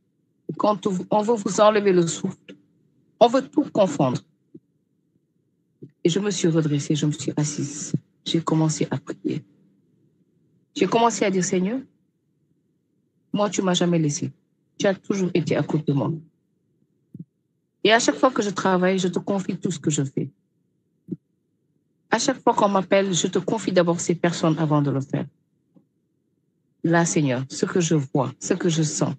quand on veut vous enlever le souffle, on veut tout confondre. Et je me suis redressée, je me suis assise. J'ai commencé à prier. J'ai commencé à dire, Seigneur, moi, tu ne m'as jamais laissé. Tu as toujours été à côté de moi. Et à chaque fois que je travaille, je te confie tout ce que je fais. À chaque fois qu'on m'appelle, je te confie d'abord ces personnes avant de le faire. Là, Seigneur, ce que je vois, ce que je sens,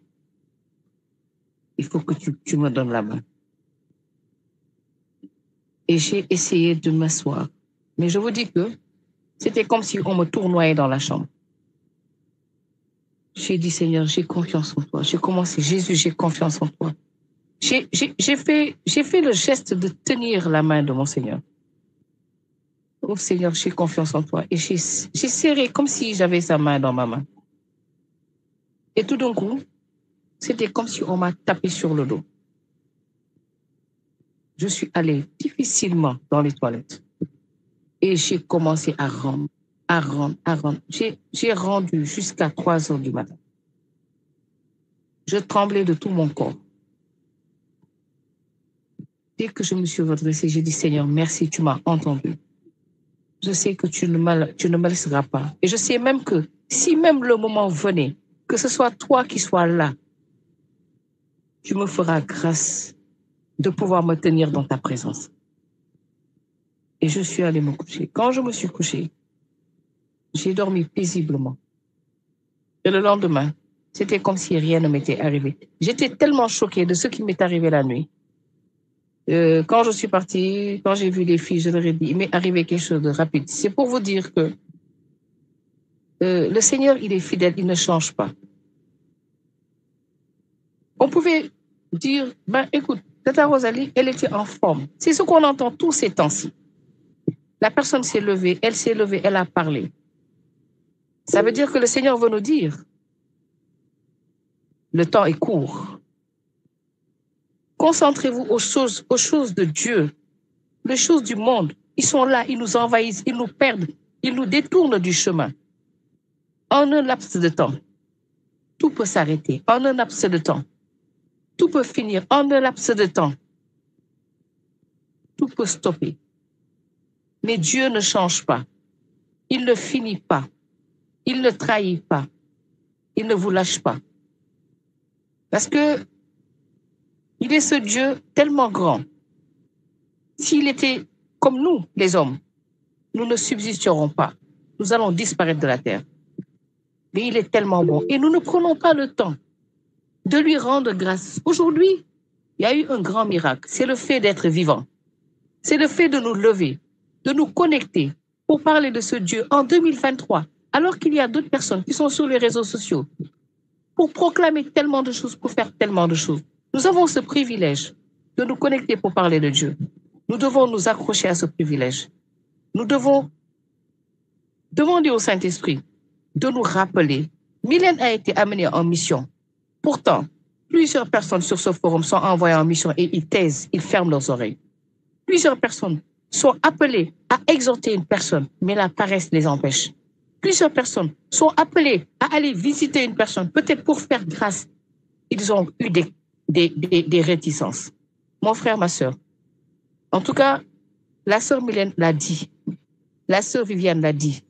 il faut que tu me donnes la main. Et j'ai essayé de m'asseoir. Mais je vous dis que c'était comme si on me tournoyait dans la chambre. J'ai dit, Seigneur, j'ai confiance en toi. J'ai commencé, Jésus, j'ai confiance en toi. J'ai fait le geste de tenir la main de mon Seigneur. Oh Seigneur, j'ai confiance en toi. Et j'ai serré comme si j'avais sa main dans ma main. Et tout d'un coup, c'était comme si on m'a tapé sur le dos. Je suis allée difficilement dans les toilettes. Et j'ai commencé à rendre. J'ai rendu jusqu'à 3 heures du matin. Je tremblais de tout mon corps. Dès que je me suis redressée, j'ai dit, Seigneur, merci, tu m'as entendu. Je sais que tu ne me laisseras pas. Et je sais même que si même le moment venait, que ce soit toi qui sois là, tu me feras grâce de pouvoir me tenir dans ta présence. Et je suis allée me coucher. Quand je me suis couchée, j'ai dormi paisiblement. Et le lendemain, c'était comme si rien ne m'était arrivé. J'étais tellement choquée de ce qui m'est arrivé la nuit. Quand je suis partie, quand j'ai vu les filles, je leur ai dit, il m'est arrivé quelque chose de rapide. C'est pour vous dire que le Seigneur, il est fidèle, il ne change pas. On pouvait dire, écoute, Tata Rosalie, elle était en forme. C'est ce qu'on entend tous ces temps-ci. La personne s'est levée, elle a parlé. Ça veut dire que le Seigneur veut nous dire, le temps est court. Concentrez-vous aux choses de Dieu, les choses du monde. Ils sont là, ils nous envahissent, ils nous perdent, ils nous détournent du chemin. En un laps de temps, tout peut s'arrêter. En un laps de temps, tout peut finir. En un laps de temps, tout peut stopper. Mais Dieu ne change pas. Il ne finit pas. Il ne trahit pas. Il ne vous lâche pas. Parce que il est ce Dieu tellement grand. S'il était comme nous, les hommes, nous ne subsisterons pas. Nous allons disparaître de la terre. Mais il est tellement bon. Et nous ne prenons pas le temps de lui rendre grâce. Aujourd'hui, il y a eu un grand miracle. C'est le fait d'être vivant. C'est le fait de nous lever, de nous connecter pour parler de ce Dieu en 2023, alors qu'il y a d'autres personnes qui sont sur les réseaux sociaux pour proclamer tellement de choses, pour faire tellement de choses. Nous avons ce privilège de nous connecter pour parler de Dieu. Nous devons nous accrocher à ce privilège. Nous devons demander au Saint-Esprit de nous rappeler. Mylène a été amenée en mission. Pourtant, plusieurs personnes sur ce forum sont envoyées en mission et ils taisent, ils ferment leurs oreilles. Plusieurs personnes sont appelées à exhorter une personne, mais la paresse les empêche. Plusieurs personnes sont appelées à aller visiter une personne, peut-être pour faire grâce. Ils ont eu des réticences. Mon frère, ma sœur, en tout cas, la sœur Mylène l'a dit. La sœur Viviane l'a dit.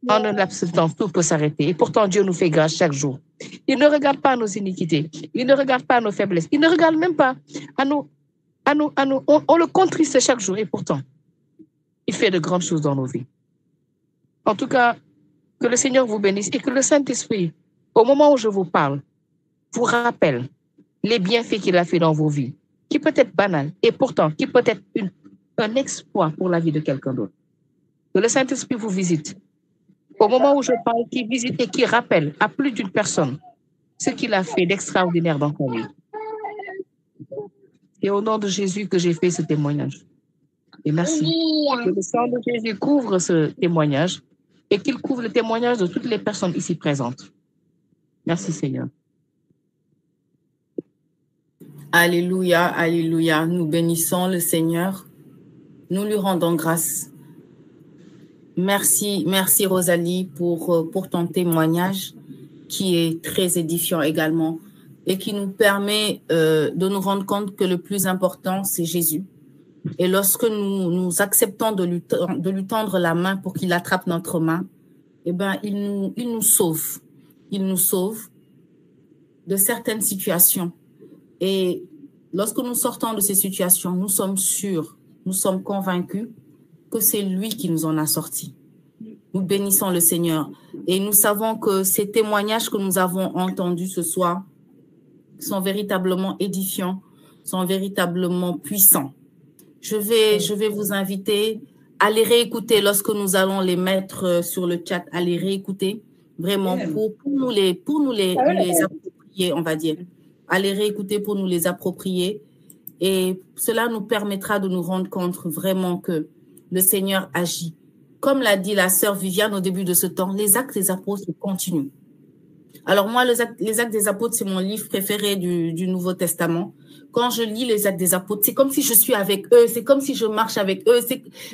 En un laps de temps, tout peut s'arrêter. Et pourtant, Dieu nous fait grâce chaque jour. Il ne regarde pas nos iniquités. Il ne regarde pas nos faiblesses. Il ne regarde même pas à nos... On le contriste chaque jour. Et pourtant, il fait de grandes choses dans nos vies. En tout cas, que le Seigneur vous bénisse et que le Saint-Esprit, au moment où je vous parle, vous rappelle les bienfaits qu'il a fait dans vos vies, qui peut être banal et pourtant qui peut être un exploit pour la vie de quelqu'un d'autre. Que le Saint-Esprit vous visite. Au moment où je parle, qui visite et qui rappelle à plus d'une personne ce qu'il a fait d'extraordinaire dans sa vie. Et au nom de Jésus que j'ai fait ce témoignage. Et merci. Que le sang de Jésus couvre ce témoignage et qu'il couvre le témoignage de toutes les personnes ici présentes. Merci Seigneur. Alléluia, alléluia. Nous bénissons le Seigneur. Nous lui rendons grâce. Merci, merci Rosalie pour ton témoignage qui est très édifiant également et qui nous permet de nous rendre compte que le plus important, c'est Jésus. Et lorsque nous acceptons de lui tendre la main pour qu'il attrape notre main, eh ben, il nous sauve. Il nous sauve de certaines situations. Et lorsque nous sortons de ces situations, nous sommes sûrs, nous sommes convaincus que c'est lui qui nous en a sortis. Nous bénissons le Seigneur. Et nous savons que ces témoignages que nous avons entendus ce soir sont véritablement édifiants, sont véritablement puissants. Je vais vous inviter à les réécouter lorsque nous allons les mettre sur le chat, à les réécouter vraiment pour nous les approprier, on va dire. À les réécouter pour nous les approprier. Et cela nous permettra de nous rendre compte vraiment que le Seigneur agit. Comme l'a dit la sœur Viviane au début de ce temps, les actes des apôtres continuent. Alors moi, les actes des apôtres, c'est mon livre préféré du Nouveau Testament. Quand je lis les actes des apôtres, c'est comme si je suis avec eux, c'est comme si je marche avec eux,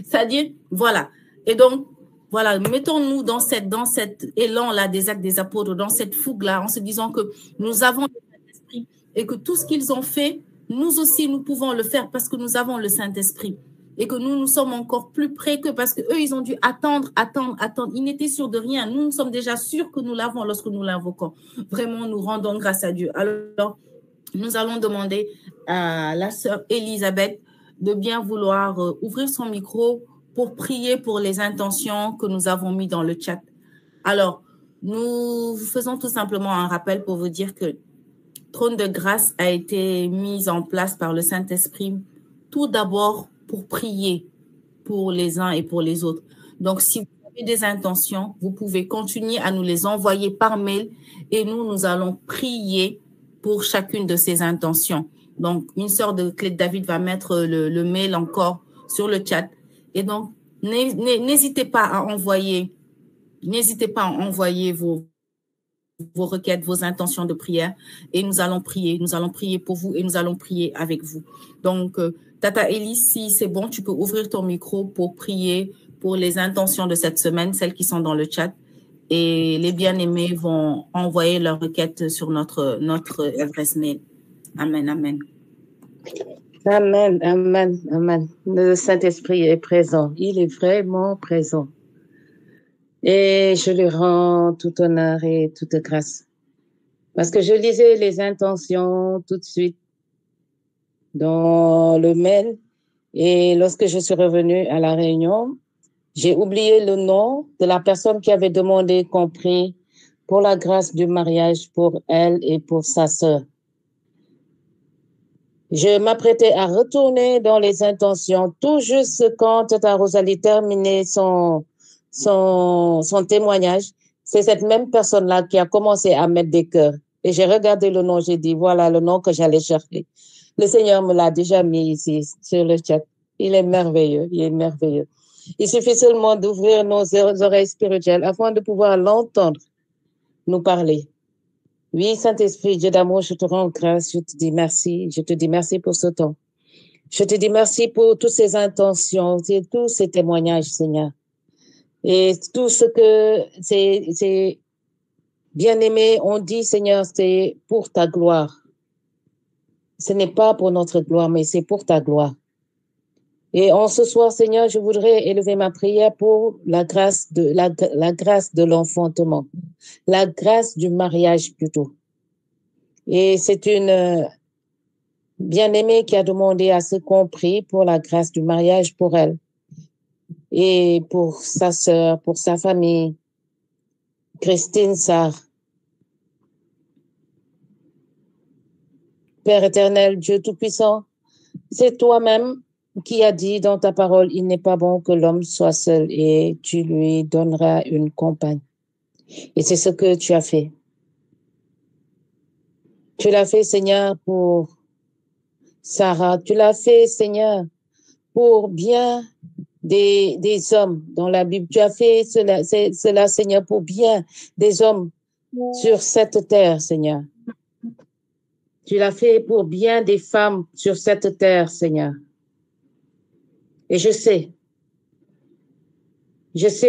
c'est-à-dire, voilà. Et donc, voilà, mettons-nous dans cet élan-là des actes des apôtres, dans cette fougue-là, en se disant que nous avons le Saint-Esprit et que tout ce qu'ils ont fait, nous aussi, nous pouvons le faire parce que nous avons le Saint-Esprit. Et que nous sommes encore plus près qu'eux parce qu'eux, ils ont dû attendre. Ils n'étaient sûrs de rien. Nous sommes déjà sûrs que nous l'avons lorsque nous l'invoquons. Vraiment, nous rendons grâce à Dieu. Alors, nous allons demander à la sœur Elisabeth de bien vouloir ouvrir son micro pour prier pour les intentions que nous avons mis dans le chat. Alors, nous faisons tout simplement un rappel pour vous dire que Trône de grâce a été mis en place par le Saint-Esprit tout d'abord pour prier pour les uns et pour les autres. Donc, si vous avez des intentions, vous pouvez continuer à nous les envoyer par mail et nous allons prier pour chacune de ces intentions. Donc, une sœur de Clé de David va mettre le mail encore sur le chat. Et donc, n'hésitez pas à envoyer vos vos requêtes, vos intentions de prière et nous allons prier pour vous et nous allons prier avec vous. Donc, Tata Elise, si c'est bon, tu peux ouvrir ton micro pour prier pour les intentions de cette semaine, celles qui sont dans le chat. Et les bien-aimés vont envoyer leurs requêtes sur notre adresse mail. Amen, amen. Amen, amen, amen. Le Saint-Esprit est présent. Il est vraiment présent. Et je lui rends tout honneur et toute grâce. Parce que je lisais les intentions tout de suite dans le mail. Et lorsque je suis revenue à la réunion, j'ai oublié le nom de la personne qui avait demandé qu'on prie pour la grâce du mariage pour elle et pour sa sœur. Je m'apprêtais à retourner dans les intentions tout juste quand Tata Rosalie terminait son témoignage. C'est cette même personne-là qui a commencé à mettre des cœurs. Et j'ai regardé le nom, j'ai dit, voilà le nom que j'allais chercher. Le Seigneur me l'a déjà mis ici sur le chat. Il est merveilleux, il est merveilleux. Il suffit seulement d'ouvrir nos oreilles spirituelles afin de pouvoir l'entendre nous parler. Oui, Saint-Esprit, Dieu d'amour, je te rends grâce, je te dis merci, je te dis merci pour ce temps. Je te dis merci pour toutes ces intentions, tous ces témoignages, Seigneur. Et tout ce que ces bien-aimés ont dit, Seigneur, c'est pour ta gloire. Ce n'est pas pour notre gloire, mais c'est pour ta gloire. Et en ce soir, Seigneur, je voudrais élever ma prière pour la grâce de l'enfantement, la grâce du mariage plutôt. Et c'est une bien-aimée qui a demandé à ce qu'on prie pour la grâce du mariage pour elle et pour sa sœur, pour sa famille, Christine Sarr. Père éternel, Dieu Tout-Puissant, c'est toi-même qui as dit dans ta parole, il n'est pas bon que l'homme soit seul et tu lui donneras une compagne. Et c'est ce que tu as fait. Tu l'as fait, Seigneur, pour Sarah. Tu l'as fait, Seigneur, pour bien des hommes dans la Bible. Tu as fait cela, Seigneur, pour bien des hommes sur cette terre, Seigneur. Tu l'as fait pour bien des femmes sur cette terre, Seigneur. Et je sais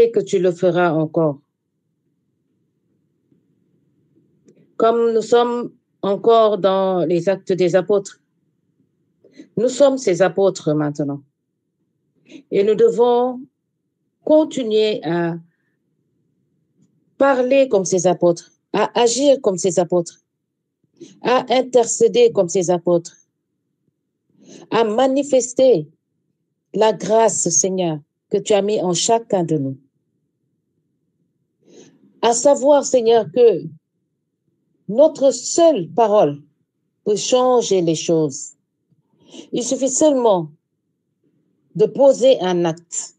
que tu le feras encore. Comme nous sommes encore dans les actes des apôtres, nous sommes ces apôtres maintenant. Et nous devons continuer à parler comme ces apôtres, à agir comme ces apôtres, à intercéder comme ces apôtres, à manifester la grâce, Seigneur, que tu as mis en chacun de nous. À savoir, Seigneur, que notre seule parole peut changer les choses. Il suffit seulement de poser un acte.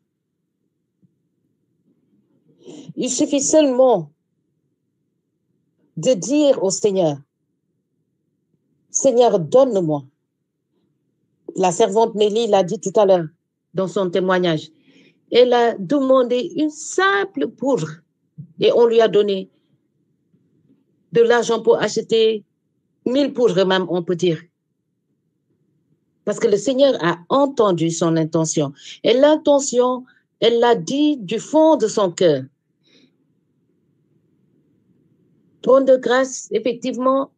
Il suffit seulement de dire au Seigneur, Seigneur, donne-moi. La servante Mélie l'a dit tout à l'heure dans son témoignage. Elle a demandé une simple poudre et on lui a donné de l'argent pour acheter 1000 poudres même, on peut dire. Parce que le Seigneur a entendu son intention. Et l'intention, elle l'a dit du fond de son cœur. Trône de grâce, effectivement,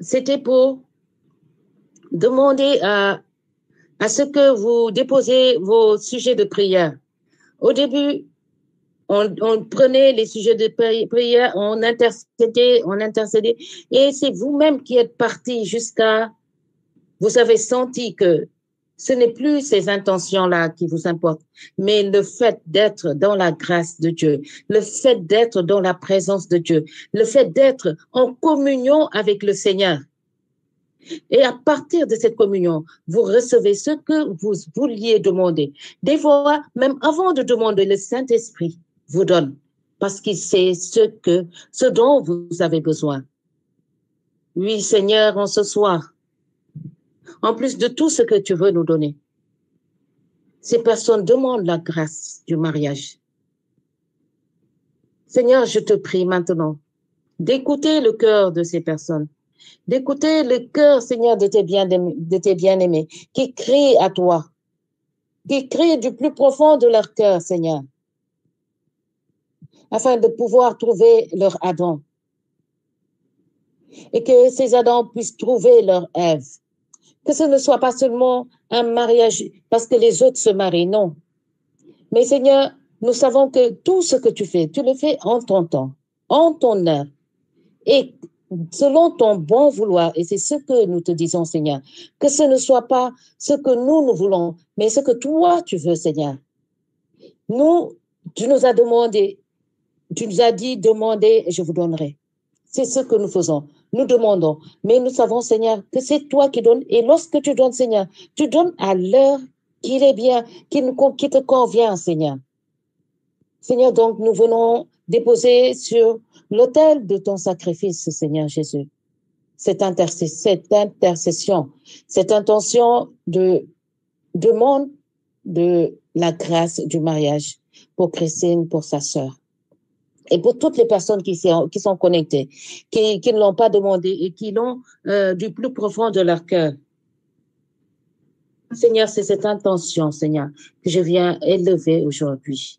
c'était pour demander à ce que vous déposez vos sujets de prière. Au début, on prenait les sujets de prière, on intercédait, et c'est vous-même qui êtes partis jusqu'à, vous avez senti que ce n'est plus ces intentions-là qui vous importent, mais le fait d'être dans la grâce de Dieu, le fait d'être dans la présence de Dieu, le fait d'être en communion avec le Seigneur. Et à partir de cette communion, vous recevez ce que vous vouliez demander. Des fois, même avant de demander, le Saint-Esprit vous donne, parce qu'il sait ce dont vous avez besoin. Oui, Seigneur, en ce soir, en plus de tout ce que tu veux nous donner, ces personnes demandent la grâce du mariage. Seigneur, je te prie maintenant d'écouter le cœur de ces personnes, d'écouter le cœur, Seigneur, de tes bien-aimés, qui crient à toi, qui crient du plus profond de leur cœur, Seigneur, afin de pouvoir trouver leur Adam. Et que ces Adams puissent trouver leur Ève. Que ce ne soit pas seulement un mariage parce que les autres se marient, non. Mais Seigneur, nous savons que tout ce que tu le fais en ton temps, en ton heure, et selon ton bon vouloir. Et c'est ce que nous te disons, Seigneur. Que ce ne soit pas ce que nous voulons, mais ce que toi, tu veux, Seigneur. Tu nous as demandé, tu nous as dit, demandez et je vous donnerai. C'est ce que nous faisons. Nous demandons. Mais nous savons, Seigneur, que c'est toi qui donnes. Et lorsque tu donnes, Seigneur, tu donnes à l'heure qu'il est bien, qui te convient, Seigneur. Seigneur, donc nous venons déposer sur l'autel de ton sacrifice, Seigneur Jésus, cette intercession, cette intention de demande de la grâce du mariage pour Christine, pour sa sœur. Et pour toutes les personnes qui sont connectées, qui ne l'ont pas demandé et qui l'ont du plus profond de leur cœur. Seigneur, c'est cette intention, Seigneur, que je viens élever aujourd'hui.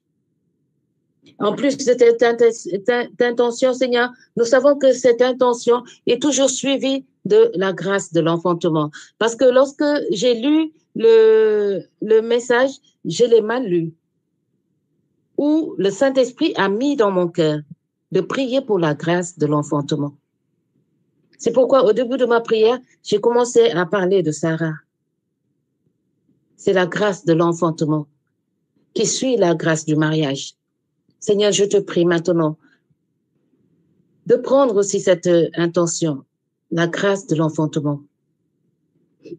En plus de cette intention, Seigneur, nous savons que cette intention est toujours suivie de la grâce de l'enfantement. Parce que lorsque j'ai lu le message, je l'ai mal lu. Où le Saint-Esprit a mis dans mon cœur de prier pour la grâce de l'enfantement. C'est pourquoi au début de ma prière, j'ai commencé à parler de Sarah. C'est la grâce de l'enfantement qui suit la grâce du mariage. Seigneur, je te prie maintenant de prendre aussi cette intention, la grâce de l'enfantement.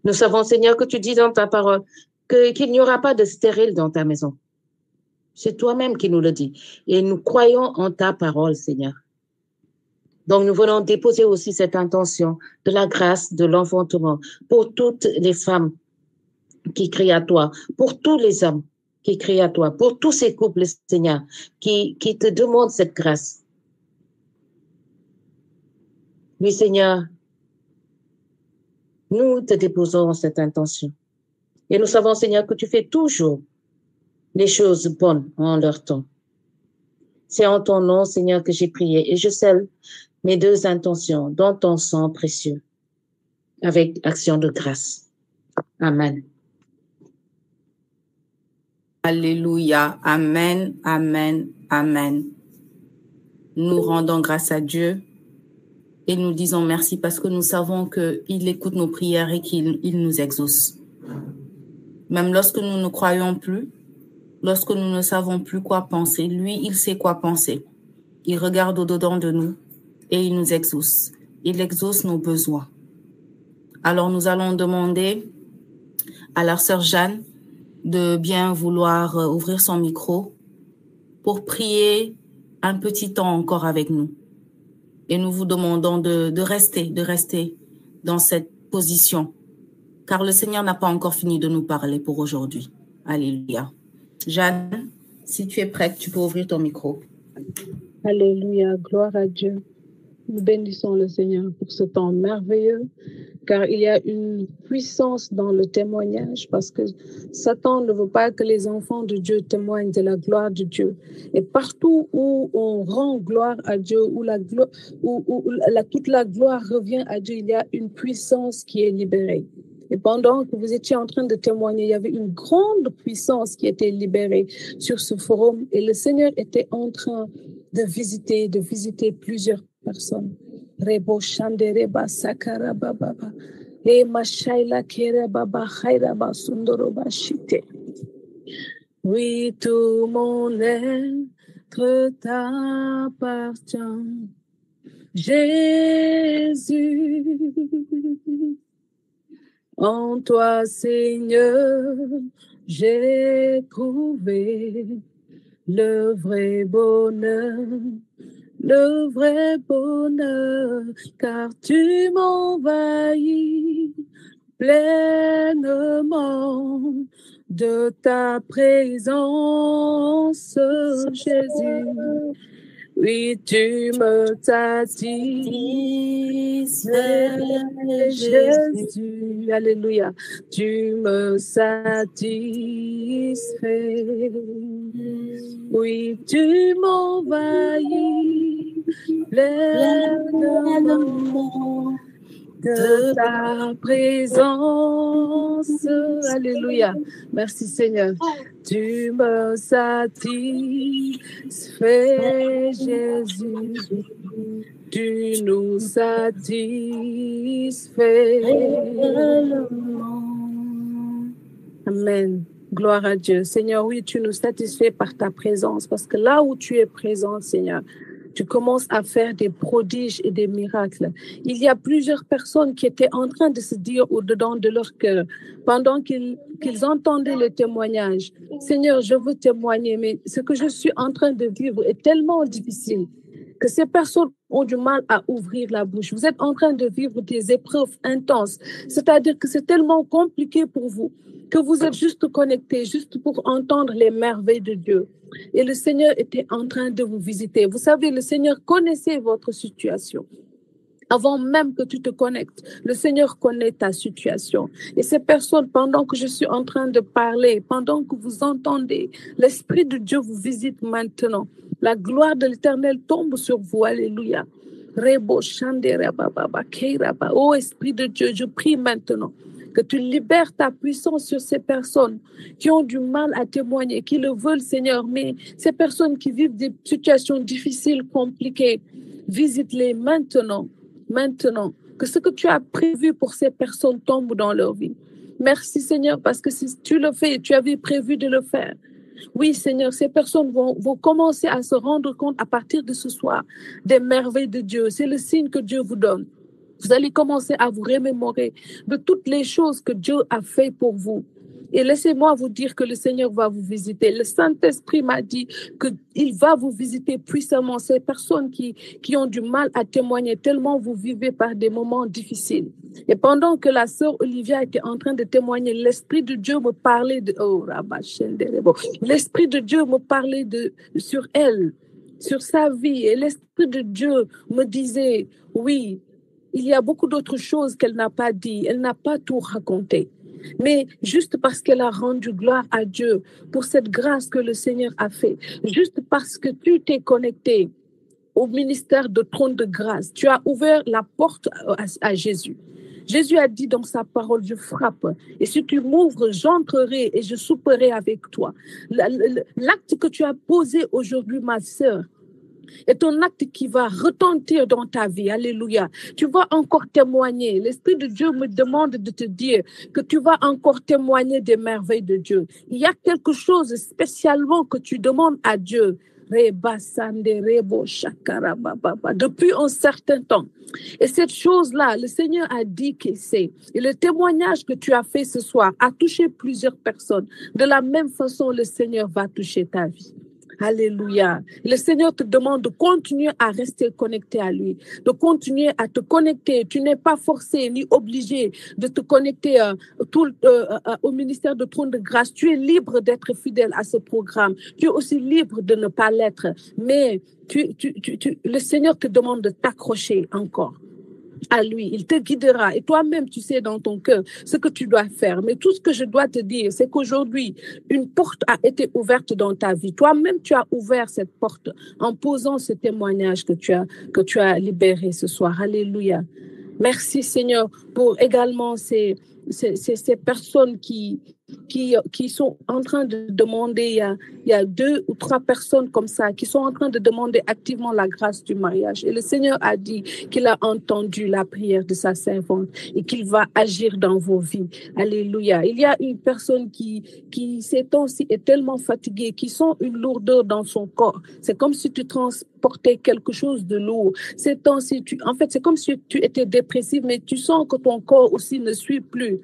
Nous savons, Seigneur, que tu dis dans ta parole qu'il n'y aura pas de stérile dans ta maison. C'est toi-même qui nous le dis. Et nous croyons en ta parole, Seigneur. Donc, nous venons déposer aussi cette intention de la grâce de l'enfantement pour toutes les femmes qui crient à toi, pour tous les hommes qui crient à toi, pour tous ces couples, Seigneur, qui te demandent cette grâce. Oui, Seigneur, nous te déposons cette intention. Et nous savons, Seigneur, que tu fais toujours les choses bonnes en leur temps. C'est en ton nom, Seigneur, que j'ai prié et je scelle mes deux intentions dans ton sang précieux avec action de grâce. Amen. Alléluia. Amen, amen, amen. Nous rendons grâce à Dieu et nous disons merci parce que nous savons qu'il écoute nos prières et qu'il nous exauce. Même lorsque nous ne croyons plus, lorsque nous ne savons plus quoi penser, lui, il sait quoi penser. Il regarde au-dedans de nous et il nous exauce. Il exauce nos besoins. Alors nous allons demander à la sœur Jeanne de bien vouloir ouvrir son micro pour prier un petit temps encore avec nous. Et nous vous demandons de rester dans cette position, car le Seigneur n'a pas encore fini de nous parler pour aujourd'hui. Alléluia. Jeanne, si tu es prête, tu peux ouvrir ton micro. Alléluia, gloire à Dieu. Nous bénissons le Seigneur pour ce temps merveilleux, car il y a une puissance dans le témoignage, parce que Satan ne veut pas que les enfants de Dieu témoignent de la gloire de Dieu. Et partout où on rend gloire à Dieu, où toute la gloire revient à Dieu, il y a une puissance qui est libérée. Et pendant que vous étiez en train de témoigner, il y avait une grande puissance qui était libérée sur ce forum. Et le Seigneur était en train de visiter plusieurs personnes. Rebo Shandereba Sakaraba Baba. Et Mashaila Kereba Bahairaba Sundoroba Shite. Oui, tout mon être t'appartient. Jésus. En toi, Seigneur, j'ai trouvé le vrai bonheur, car tu m'envahis pleinement de ta présence, Jésus. Oui, tu me satisfais, Jésus. Alléluia. Tu me satisfais. Oui, tu m'envahis pleinement de ta présence. Alléluia. Merci Seigneur. Tu me satisfais, Jésus. Tu nous satisfais. Amen. Gloire à Dieu. Seigneur, oui, tu nous satisfais par ta présence, parce que là où tu es présent, Seigneur, tu commences à faire des prodiges et des miracles. Il y a plusieurs personnes qui étaient en train de se dire au-dedans de leur cœur, pendant qu'ils entendaient le témoignage, Seigneur, je veux témoigner, mais ce que je suis en train de vivre est tellement difficile que ces personnes ont du mal à ouvrir la bouche. Vous êtes en train de vivre des épreuves intenses, c'est-à-dire que c'est tellement compliqué pour vous que vous êtes juste connectés, juste pour entendre les merveilles de Dieu. Et le Seigneur était en train de vous visiter. Vous savez, le Seigneur connaissait votre situation. Avant même que tu te connectes, le Seigneur connaît ta situation. Et ces personnes, pendant que je suis en train de parler, pendant que vous entendez, l'Esprit de Dieu vous visite maintenant. La gloire de l'Éternel tombe sur vous. Alléluia. Oh Esprit de Dieu, je prie maintenant que tu libères ta puissance sur ces personnes qui ont du mal à témoigner, qui le veulent, Seigneur, mais ces personnes qui vivent des situations difficiles, compliquées, visite-les maintenant, que ce que tu as prévu pour ces personnes tombe dans leur vie. Merci, Seigneur, parce que si tu le fais, tu avais prévu de le faire. Oui, Seigneur, ces personnes vont commencer à se rendre compte à partir de ce soir des merveilles de Dieu. C'est le signe que Dieu vous donne. Vous allez commencer à vous remémorer de toutes les choses que Dieu a fait pour vous. Et laissez-moi vous dire que le Seigneur va vous visiter. Le Saint-Esprit m'a dit qu'il va vous visiter puissamment. Ces personnes qui ont du mal à témoigner tellement vous vivez par des moments difficiles. Et pendant que la sœur Olivia était en train de témoigner, l'Esprit de Dieu me parlait l'Esprit de Dieu me parlait sur elle, sur sa vie. Et l'Esprit de Dieu me disait, oui, il y a beaucoup d'autres choses qu'elle n'a pas dit. Elle n'a pas tout raconté. Mais juste parce qu'elle a rendu gloire à Dieu pour cette grâce que le Seigneur a fait, juste parce que tu t'es connecté au ministère de trône de grâce, tu as ouvert la porte à Jésus. Jésus a dit dans sa parole, je frappe. Et si tu m'ouvres, j'entrerai et je souperai avec toi. L'acte que tu as posé aujourd'hui, ma sœur, est un acte qui va retentir dans ta vie. Alléluia. Tu vas encore témoigner. L'Esprit de Dieu me demande de te dire que tu vas encore témoigner des merveilles de Dieu. Il y a quelque chose spécialement que tu demandes à Dieu depuis un certain temps. Et cette chose-là, le Seigneur a dit qu'il sait. Et le témoignage que tu as fait ce soir a touché plusieurs personnes. De la même façon, le Seigneur va toucher ta vie. Alléluia. Le Seigneur te demande de continuer à rester connecté à lui, de continuer à te connecter. Tu n'es pas forcé ni obligé de te connecter au ministère de trône de grâce. Tu es libre d'être fidèle à ce programme. Tu es aussi libre de ne pas l'être. Mais le Seigneur te demande de t'accrocher encore à lui, il te guidera et toi-même tu sais dans ton cœur ce que tu dois faire. Mais tout ce que je dois te dire, c'est qu'aujourd'hui une porte a été ouverte dans ta vie. Toi-même tu as ouvert cette porte en posant ce témoignage que tu as libéré ce soir. Alléluia. Merci Seigneur pour également ces personnes qui sont en train de demander, il y a 2 ou 3 personnes comme ça qui sont en train de demander activement la grâce du mariage. Et le Seigneur a dit qu'il a entendu la prière de sa servante et qu'il va agir dans vos vies. Alléluia. Il y a une personne qui ces temps-ci est tellement fatiguée, qui sent une lourdeur dans son corps. C'est comme si tu transportais quelque chose de lourd. Ces temps-ci, en fait, c'est comme si tu étais dépressif, mais tu sens que ton corps aussi ne suit plus.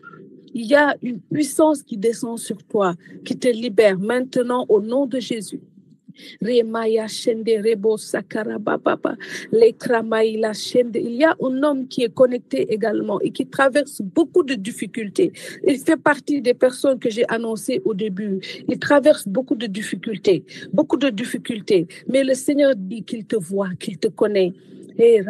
Il y a une puissance qui descend sur toi, qui te libère maintenant au nom de Jésus. Remaya Shende Rebo Sakarababa, les Kramaïla Shende. Il y a un homme qui est connecté également et qui traverse beaucoup de difficultés. Il fait partie des personnes que j'ai annoncées au début. Il traverse beaucoup de difficultés. Mais le Seigneur dit qu'il te voit, qu'il te connaît. Mais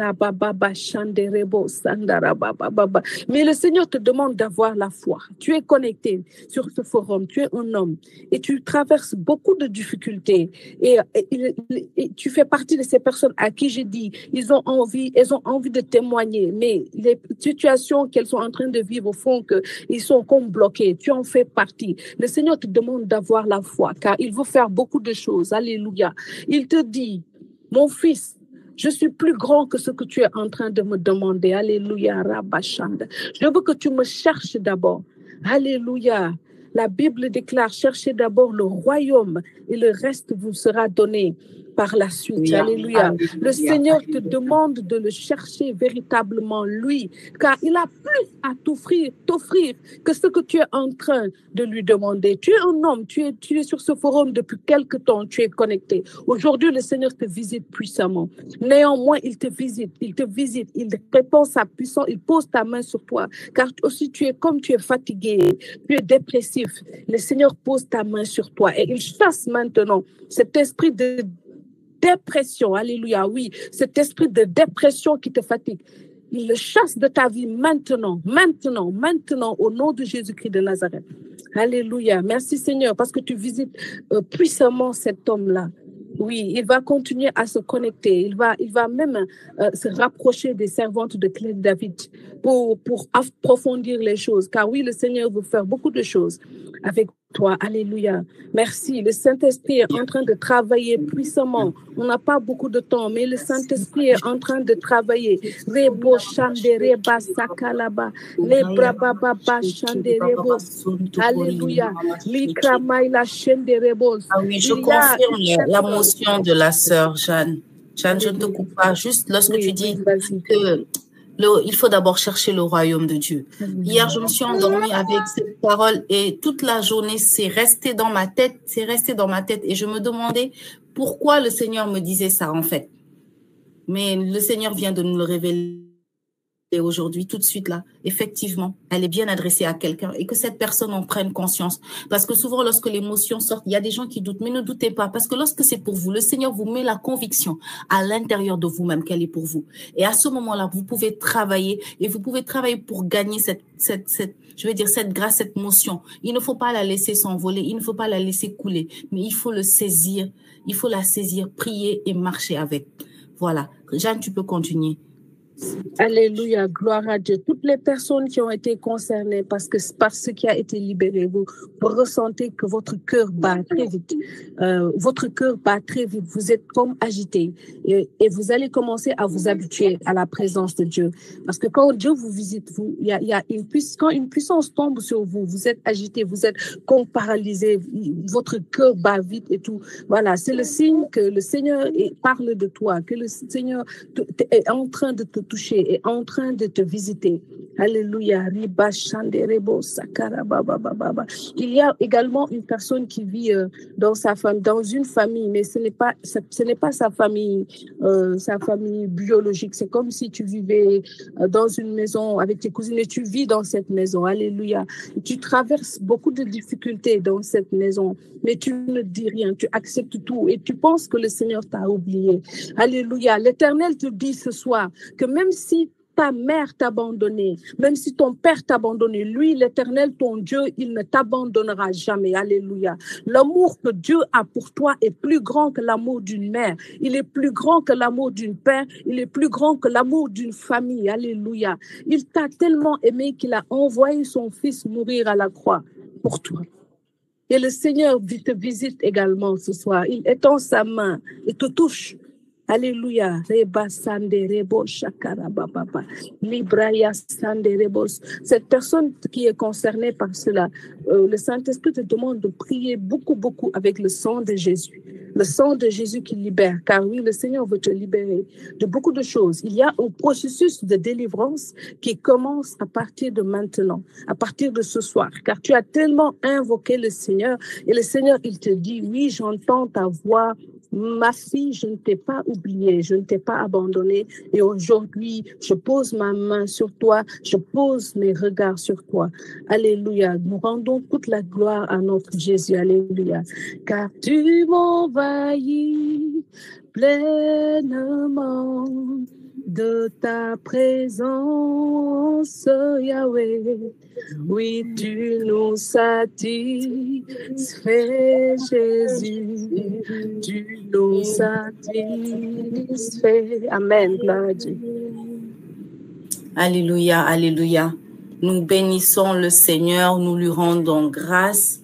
le Seigneur te demande d'avoir la foi. Tu es connecté sur ce forum, tu es un homme et tu traverses beaucoup de difficultés. Et tu fais partie de ces personnes à qui j'ai dit, elles ont envie de témoigner, mais les situations qu'elles sont en train de vivre font qu'ils sont comme bloqués. Tu en fais partie. Le Seigneur te demande d'avoir la foi, car il veut faire beaucoup de choses. Alléluia. Il te dit, mon fils, je suis plus grand que ce que tu es en train de me demander. Alléluia, Rabashanda. Je veux que tu me cherches d'abord. Alléluia. La Bible déclare, cherchez d'abord le royaume et le reste vous sera donné par la suite. Oui, alléluia. Alléluia. Le Seigneur te demande de le chercher véritablement, lui, car il a plus à t'offrir que ce que tu es en train de lui demander. Tu es un homme, tu es sur ce forum depuis quelque temps, tu es connecté. Aujourd'hui, le Seigneur te visite puissamment. Néanmoins, il te visite, il répond sa puissance, il pose ta main sur toi, car aussi tu es fatigué, tu es dépressif. Le Seigneur pose ta main sur toi et il chasse maintenant cet esprit de dépression, alléluia, oui, cet esprit de dépression qui te fatigue. Il le chasse de ta vie maintenant, au nom de Jésus-Christ de Nazareth. Alléluia, merci Seigneur, parce que tu visites puissamment cet homme-là. Oui, il va continuer à se connecter, il va même se rapprocher des servantes de Clé de David pour approfondir les choses, car oui, le Seigneur veut faire beaucoup de choses avec toi. Alléluia. Merci. Le Saint-Esprit est en train de travailler puissamment. On n'a pas beaucoup de temps, mais le Saint-Esprit est en train de travailler. Rebo Shandere Basakalaba, Lebrababa Shanderebo. Alléluia. Likramaïla Shanderebo. Ah oui, je confirme la motion de la sœur Jeanne. Jeanne, je ne te coupe pas. Juste lorsque tu dis que il faut d'abord chercher le royaume de Dieu. Hier, je me suis endormie avec cette parole et toute la journée, c'est resté dans ma tête et je me demandais pourquoi le Seigneur me disait ça en fait. Mais le Seigneur vient de nous le révéler aujourd'hui, tout de suite là. Effectivement, elle est bien adressée à quelqu'un et que cette personne en prenne conscience. Parce que souvent, lorsque l'émotion sort, il y a des gens qui doutent, mais ne doutez pas parce que lorsque c'est pour vous, le Seigneur vous met la conviction à l'intérieur de vous-même qu'elle est pour vous. Et à ce moment-là, vous pouvez travailler et vous pouvez travailler pour gagner cette grâce, cette motion. Il ne faut pas la laisser s'envoler, il ne faut pas la laisser couler, mais il faut la saisir, prier et marcher avec. Voilà. Jeanne, tu peux continuer. Alléluia, gloire à Dieu. Toutes les personnes qui ont été concernées par ce qui a été libéré, vous ressentez que votre cœur bat très vite. Vous êtes comme agité et vous allez commencer à vous habituer à la présence de Dieu. Parce que quand Dieu vous visite, quand une puissance tombe sur vous, vous êtes agité, vous êtes comme paralysé, votre cœur bat vite et tout. Voilà, c'est le signe que le Seigneur parle de toi, que le Seigneur est en train de te toucher, est en train de te visiter. Alléluia. Il y a également une personne qui vit dans une famille, mais ce n'est pas sa famille biologique. C'est comme si tu vivais dans une maison avec tes cousines et tu vis dans cette maison. Alléluia. Tu traverses beaucoup de difficultés dans cette maison, mais tu ne dis rien, tu acceptes tout et tu penses que le Seigneur t'a oublié. Alléluia. L'Éternel te dit ce soir que même si ta mère t'a abandonné, même si ton père t'a abandonné, lui, l'Éternel, ton Dieu, il ne t'abandonnera jamais. Alléluia. L'amour que Dieu a pour toi est plus grand que l'amour d'une mère. Il est plus grand que l'amour d'une père. Il est plus grand que l'amour d'une famille. Alléluia. Il t'a tellement aimé qu'il a envoyé son fils mourir à la croix pour toi. Et le Seigneur te visite également ce soir. Il étend sa main et te touche. Alléluia. Reba sande rebo shakara baba. Libraya sande rebos. Cette personne qui est concernée par cela, le Saint-Esprit te demande de prier beaucoup, beaucoup avec le sang de Jésus. Le sang de Jésus qui libère. Car oui, le Seigneur veut te libérer de beaucoup de choses. Il y a un processus de délivrance qui commence à partir de maintenant, à partir de ce soir. Car tu as tellement invoqué le Seigneur et le Seigneur, il te dit, oui, j'entends ta voix. Ma fille, je ne t'ai pas oubliée, je ne t'ai pas abandonnée. Et aujourd'hui, je pose ma main sur toi, je pose mes regards sur toi. Alléluia. Nous rendons toute la gloire à notre Jésus. Alléluia. Car tu m'envahis pleinement de ta présence, Yahweh. Oui, tu nous satisfais, Jésus. Tu nous satisfais. Amen. Gloire à Dieu. Alléluia, alléluia. Nous bénissons le Seigneur, nous lui rendons grâce.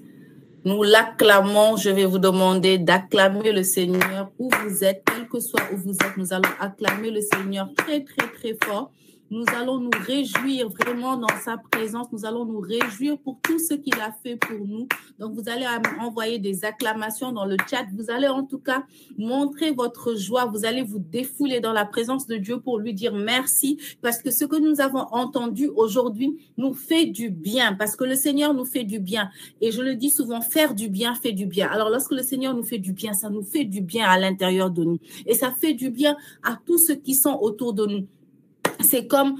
Nous l'acclamons. Je vais vous demander d'acclamer le Seigneur où vous êtes, quel que soit où vous êtes. Nous allons acclamer le Seigneur très, très, très fort. Nous allons nous réjouir vraiment dans sa présence. Nous allons nous réjouir pour tout ce qu'il a fait pour nous. Donc, vous allez envoyer des acclamations dans le chat. Vous allez en tout cas montrer votre joie. Vous allez vous défouler dans la présence de Dieu pour lui dire merci. Parce que ce que nous avons entendu aujourd'hui nous fait du bien. Parce que le Seigneur nous fait du bien. Et je le dis souvent, faire du bien fait du bien. Alors, lorsque le Seigneur nous fait du bien, ça nous fait du bien à l'intérieur de nous. Et ça fait du bien à tous ceux qui sont autour de nous. C'est comme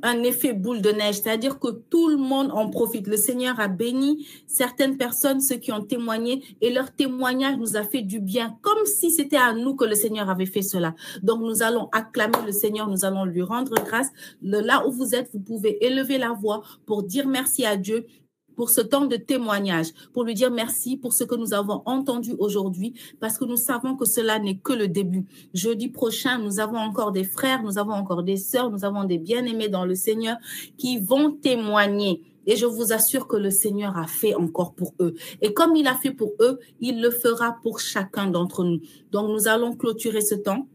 un effet boule de neige, c'est-à-dire que tout le monde en profite. Le Seigneur a béni certaines personnes, ceux qui ont témoigné, et leur témoignage nous a fait du bien, comme si c'était à nous que le Seigneur avait fait cela. Donc, nous allons acclamer le Seigneur, nous allons lui rendre grâce. Là où vous êtes, vous pouvez élever la voix pour dire merci à Dieu pour ce temps de témoignage, pour lui dire merci pour ce que nous avons entendu aujourd'hui, parce que nous savons que cela n'est que le début. Jeudi prochain, nous avons encore des frères, nous avons encore des sœurs, nous avons des bien-aimés dans le Seigneur qui vont témoigner. Et je vous assure que le Seigneur a fait encore pour eux. Et comme il a fait pour eux, il le fera pour chacun d'entre nous. Donc, nous allons clôturer ce temps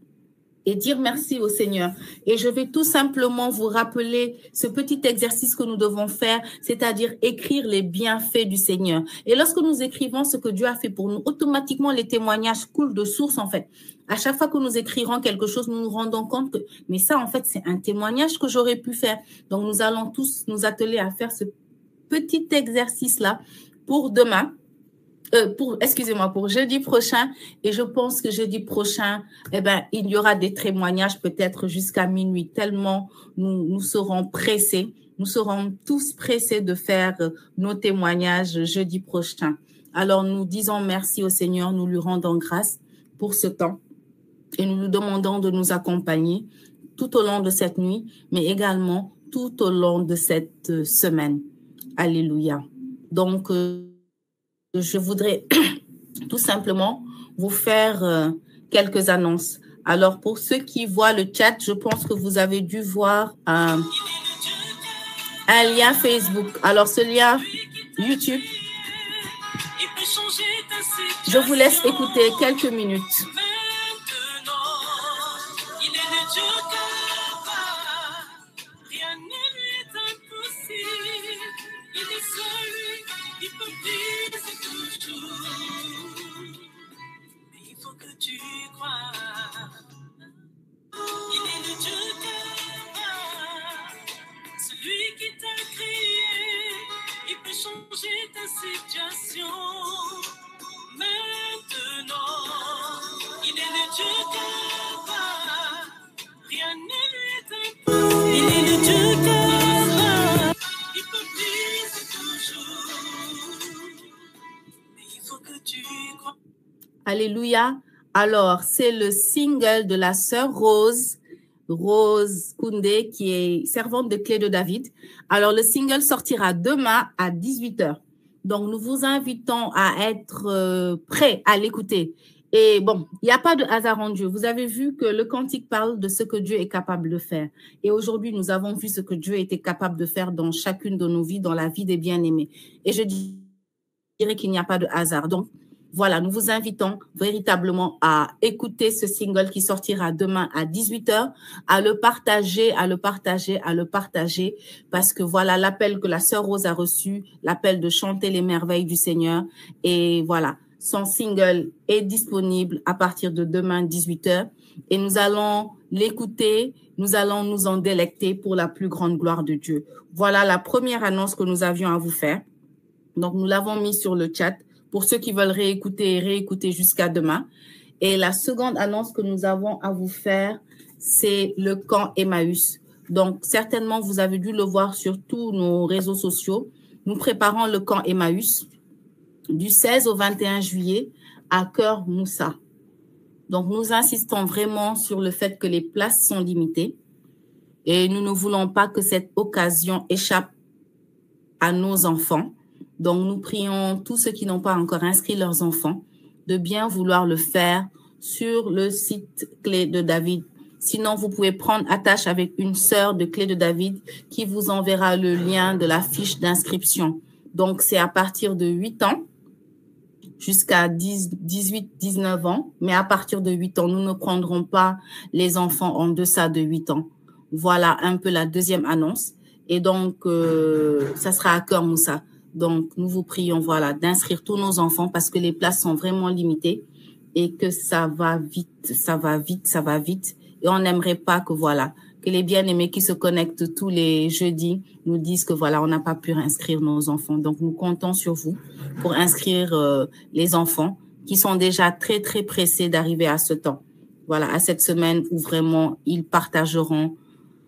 et dire merci au Seigneur. Et je vais tout simplement vous rappeler ce petit exercice que nous devons faire, c'est-à-dire écrire les bienfaits du Seigneur. Et lorsque nous écrivons ce que Dieu a fait pour nous, automatiquement les témoignages coulent de source en fait. À chaque fois que nous écrirons quelque chose, nous nous rendons compte que, mais ça en fait c'est un témoignage que j'aurais pu faire. Donc nous allons tous nous atteler à faire ce petit exercice-là pour demain. Pour jeudi prochain. Et je pense que jeudi prochain, il y aura des témoignages peut-être jusqu'à minuit, tellement nous serons pressés. Nous serons tous pressés de faire nos témoignages jeudi prochain. Alors, nous disons merci au Seigneur, nous lui rendons grâce pour ce temps et nous lui demandons de nous accompagner tout au long de cette nuit, mais également tout au long de cette semaine. Alléluia. Donc, je voudrais tout simplement vous faire quelques annonces. Alors, pour ceux qui voient le chat, je pense que vous avez dû voir un lien Facebook. Alors, ce lien YouTube, je vous laisse écouter quelques minutes. Situation maintenant, il est le Dieu qui va, rien ne lui est impossible. Il est le Dieu qui va, il peut briser toujours, mais il faut que tu crois. Alléluia. Alors, c'est le single de la sœur Rose Koundé, qui est servante de Clé de David. Alors, le single sortira demain à 18h. Donc, nous vous invitons à être prêts à l'écouter. Et bon, il n'y a pas de hasard en Dieu. Vous avez vu que le cantique parle de ce que Dieu est capable de faire. Et aujourd'hui, nous avons vu ce que Dieu était capable de faire dans chacune de nos vies, dans la vie des bien-aimés. Et je dirais qu'il n'y a pas de hasard. Donc, Voilà, nous vous invitons véritablement à écouter ce single qui sortira demain à 18h, à le partager, parce que voilà l'appel que la sœur Rose a reçu, l'appel de chanter les merveilles du Seigneur. Et voilà, son single est disponible à partir de demain 18h et nous allons l'écouter, nous allons nous en délecter pour la plus grande gloire de Dieu. Voilà la première annonce que nous avions à vous faire. Donc, nous l'avons mis sur le chat pour ceux qui veulent réécouter jusqu'à demain. Et la seconde annonce que nous avons à vous faire, c'est le camp Emmaüs. Donc, certainement, vous avez dû le voir sur tous nos réseaux sociaux. Nous préparons le camp Emmaüs du 16 au 21 juillet à Cœur Moussa. Donc, nous insistons vraiment sur le fait que les places sont limitées et nous ne voulons pas que cette occasion échappe à nos enfants. Donc, nous prions tous ceux qui n'ont pas encore inscrit leurs enfants de bien vouloir le faire sur le site Clé de David. Sinon, vous pouvez prendre attache avec une sœur de Clé de David qui vous enverra le lien de la fiche d'inscription. Donc, c'est à partir de 8 ans jusqu'à 18-19 ans. Mais à partir de 8 ans, nous ne prendrons pas les enfants en deçà de 8 ans. Voilà un peu la deuxième annonce. Et donc, ça sera à Cœur Moussa. Donc, nous vous prions, voilà, d'inscrire tous nos enfants parce que les places sont vraiment limitées et que ça va vite. Et on n'aimerait pas que, voilà, que les bien-aimés qui se connectent tous les jeudis nous disent que, voilà, on n'a pas pu inscrire nos enfants. Donc, nous comptons sur vous pour inscrire les enfants qui sont déjà très, très pressés d'arriver à ce temps. Voilà, à cette semaine où vraiment ils partageront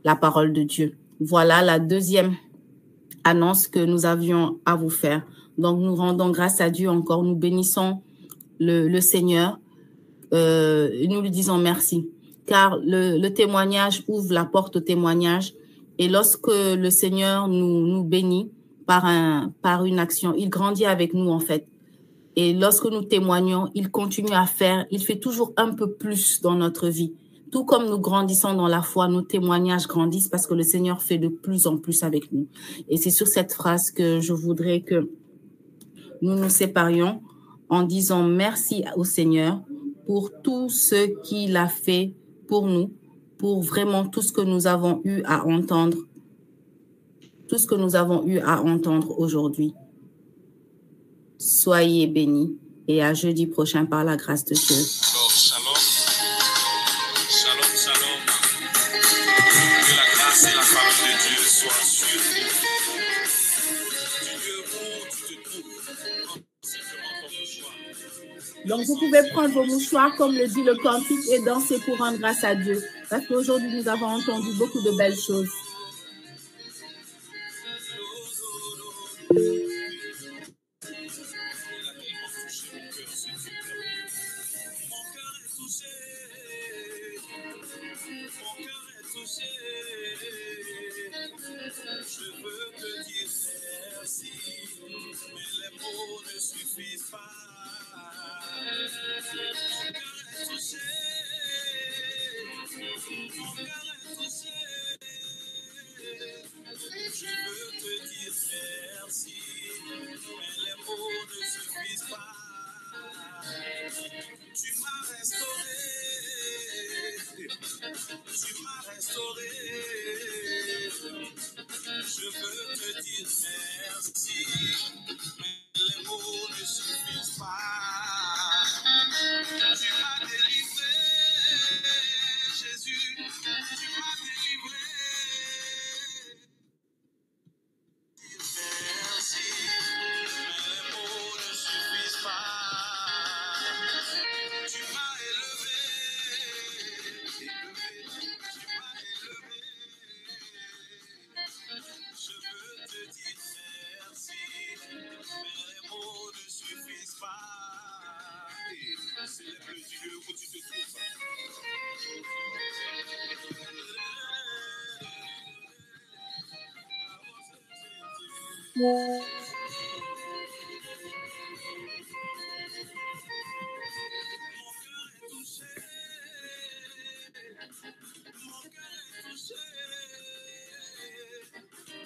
la parole de Dieu. Voilà la deuxième annonce que nous avions à vous faire. Donc, nous rendons grâce à Dieu encore. Nous bénissons le Seigneur. Nous lui disons merci. Car le témoignage ouvre la porte au témoignage. Et lorsque le Seigneur nous bénit par une action, il grandit avec nous en fait. Et lorsque nous témoignons, il continue à faire. Il fait toujours un peu plus dans notre vie. Tout comme nous grandissons dans la foi, nos témoignages grandissent parce que le Seigneur fait de plus en plus avec nous. Et c'est sur cette phrase que je voudrais que nous nous séparions en disant merci au Seigneur pour tout ce qu'il a fait pour nous, pour vraiment tout ce que nous avons eu à entendre, aujourd'hui. Soyez bénis et à jeudi prochain par la grâce de Dieu. Donc, vous pouvez prendre vos mouchoirs, comme le dit le cantique, et danser pour rendre grâce à Dieu. Parce qu'aujourd'hui, nous avons entendu beaucoup de belles choses. Je veux te dire merci, mais les mots ne suffisent pas. Mon cœur est touché, mon cœur est touché. Je veux te dire merci, mais les mots ne suffisent pas. Tu m'as restauré, tu m'as restauré. Je veux te dire merci, mais les mots ne suffisent pas. Tu m'as délivré, Jésus, tu m'as délivré. Merci, mais les mots ne suffisent pas. Tu m'as élevé, tu m'as élevé. Je veux te dire merci, mais les mots ne suffisent pas. C'est le Dieu où tu te trouves.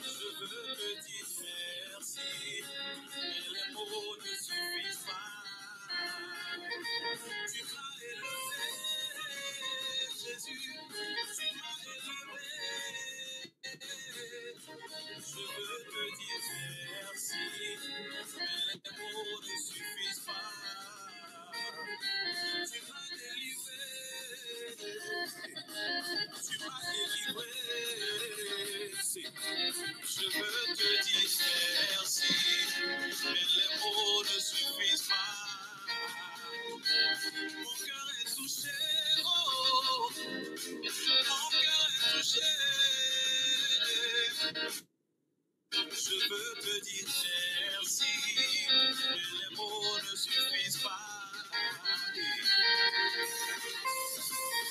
Je veux te dire merci, mais les mots ne suffisent pas.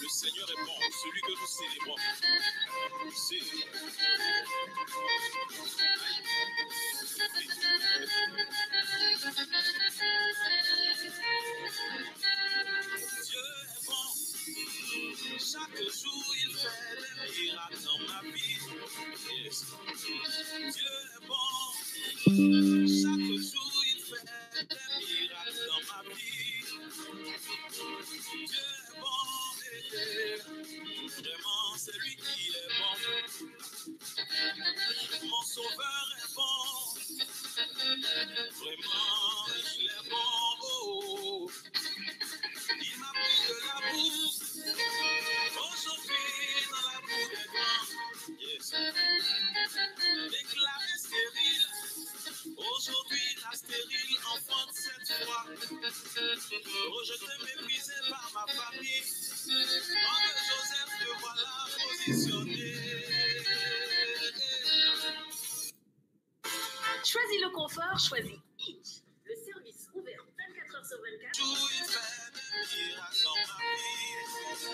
Le Seigneur est bon, celui que nous célébrons. Dieu est bon. Chaque jour, il fait des miracles dans ma vie. Yes. Dieu est bon. Chaque jour, il fait des miracles dans ma vie. Dieu est bon. Vraiment, c'est lui qui est bon. Mon sauveur est bon. Vraiment, il est bon. Oh. Il m'a pris de la boue. Aujourd'hui, dans la boue des grands. Yes. Déclaré stérile. Aujourd'hui, la stérile enfante cette fois. Rejeté, méprisé par ma famille. Oh, Joseph, te voilà positionné. Choisis le confort, choisis Hitch. Le service ouvert 24 h sur 24. Tout il fait des miracles dans ma vie.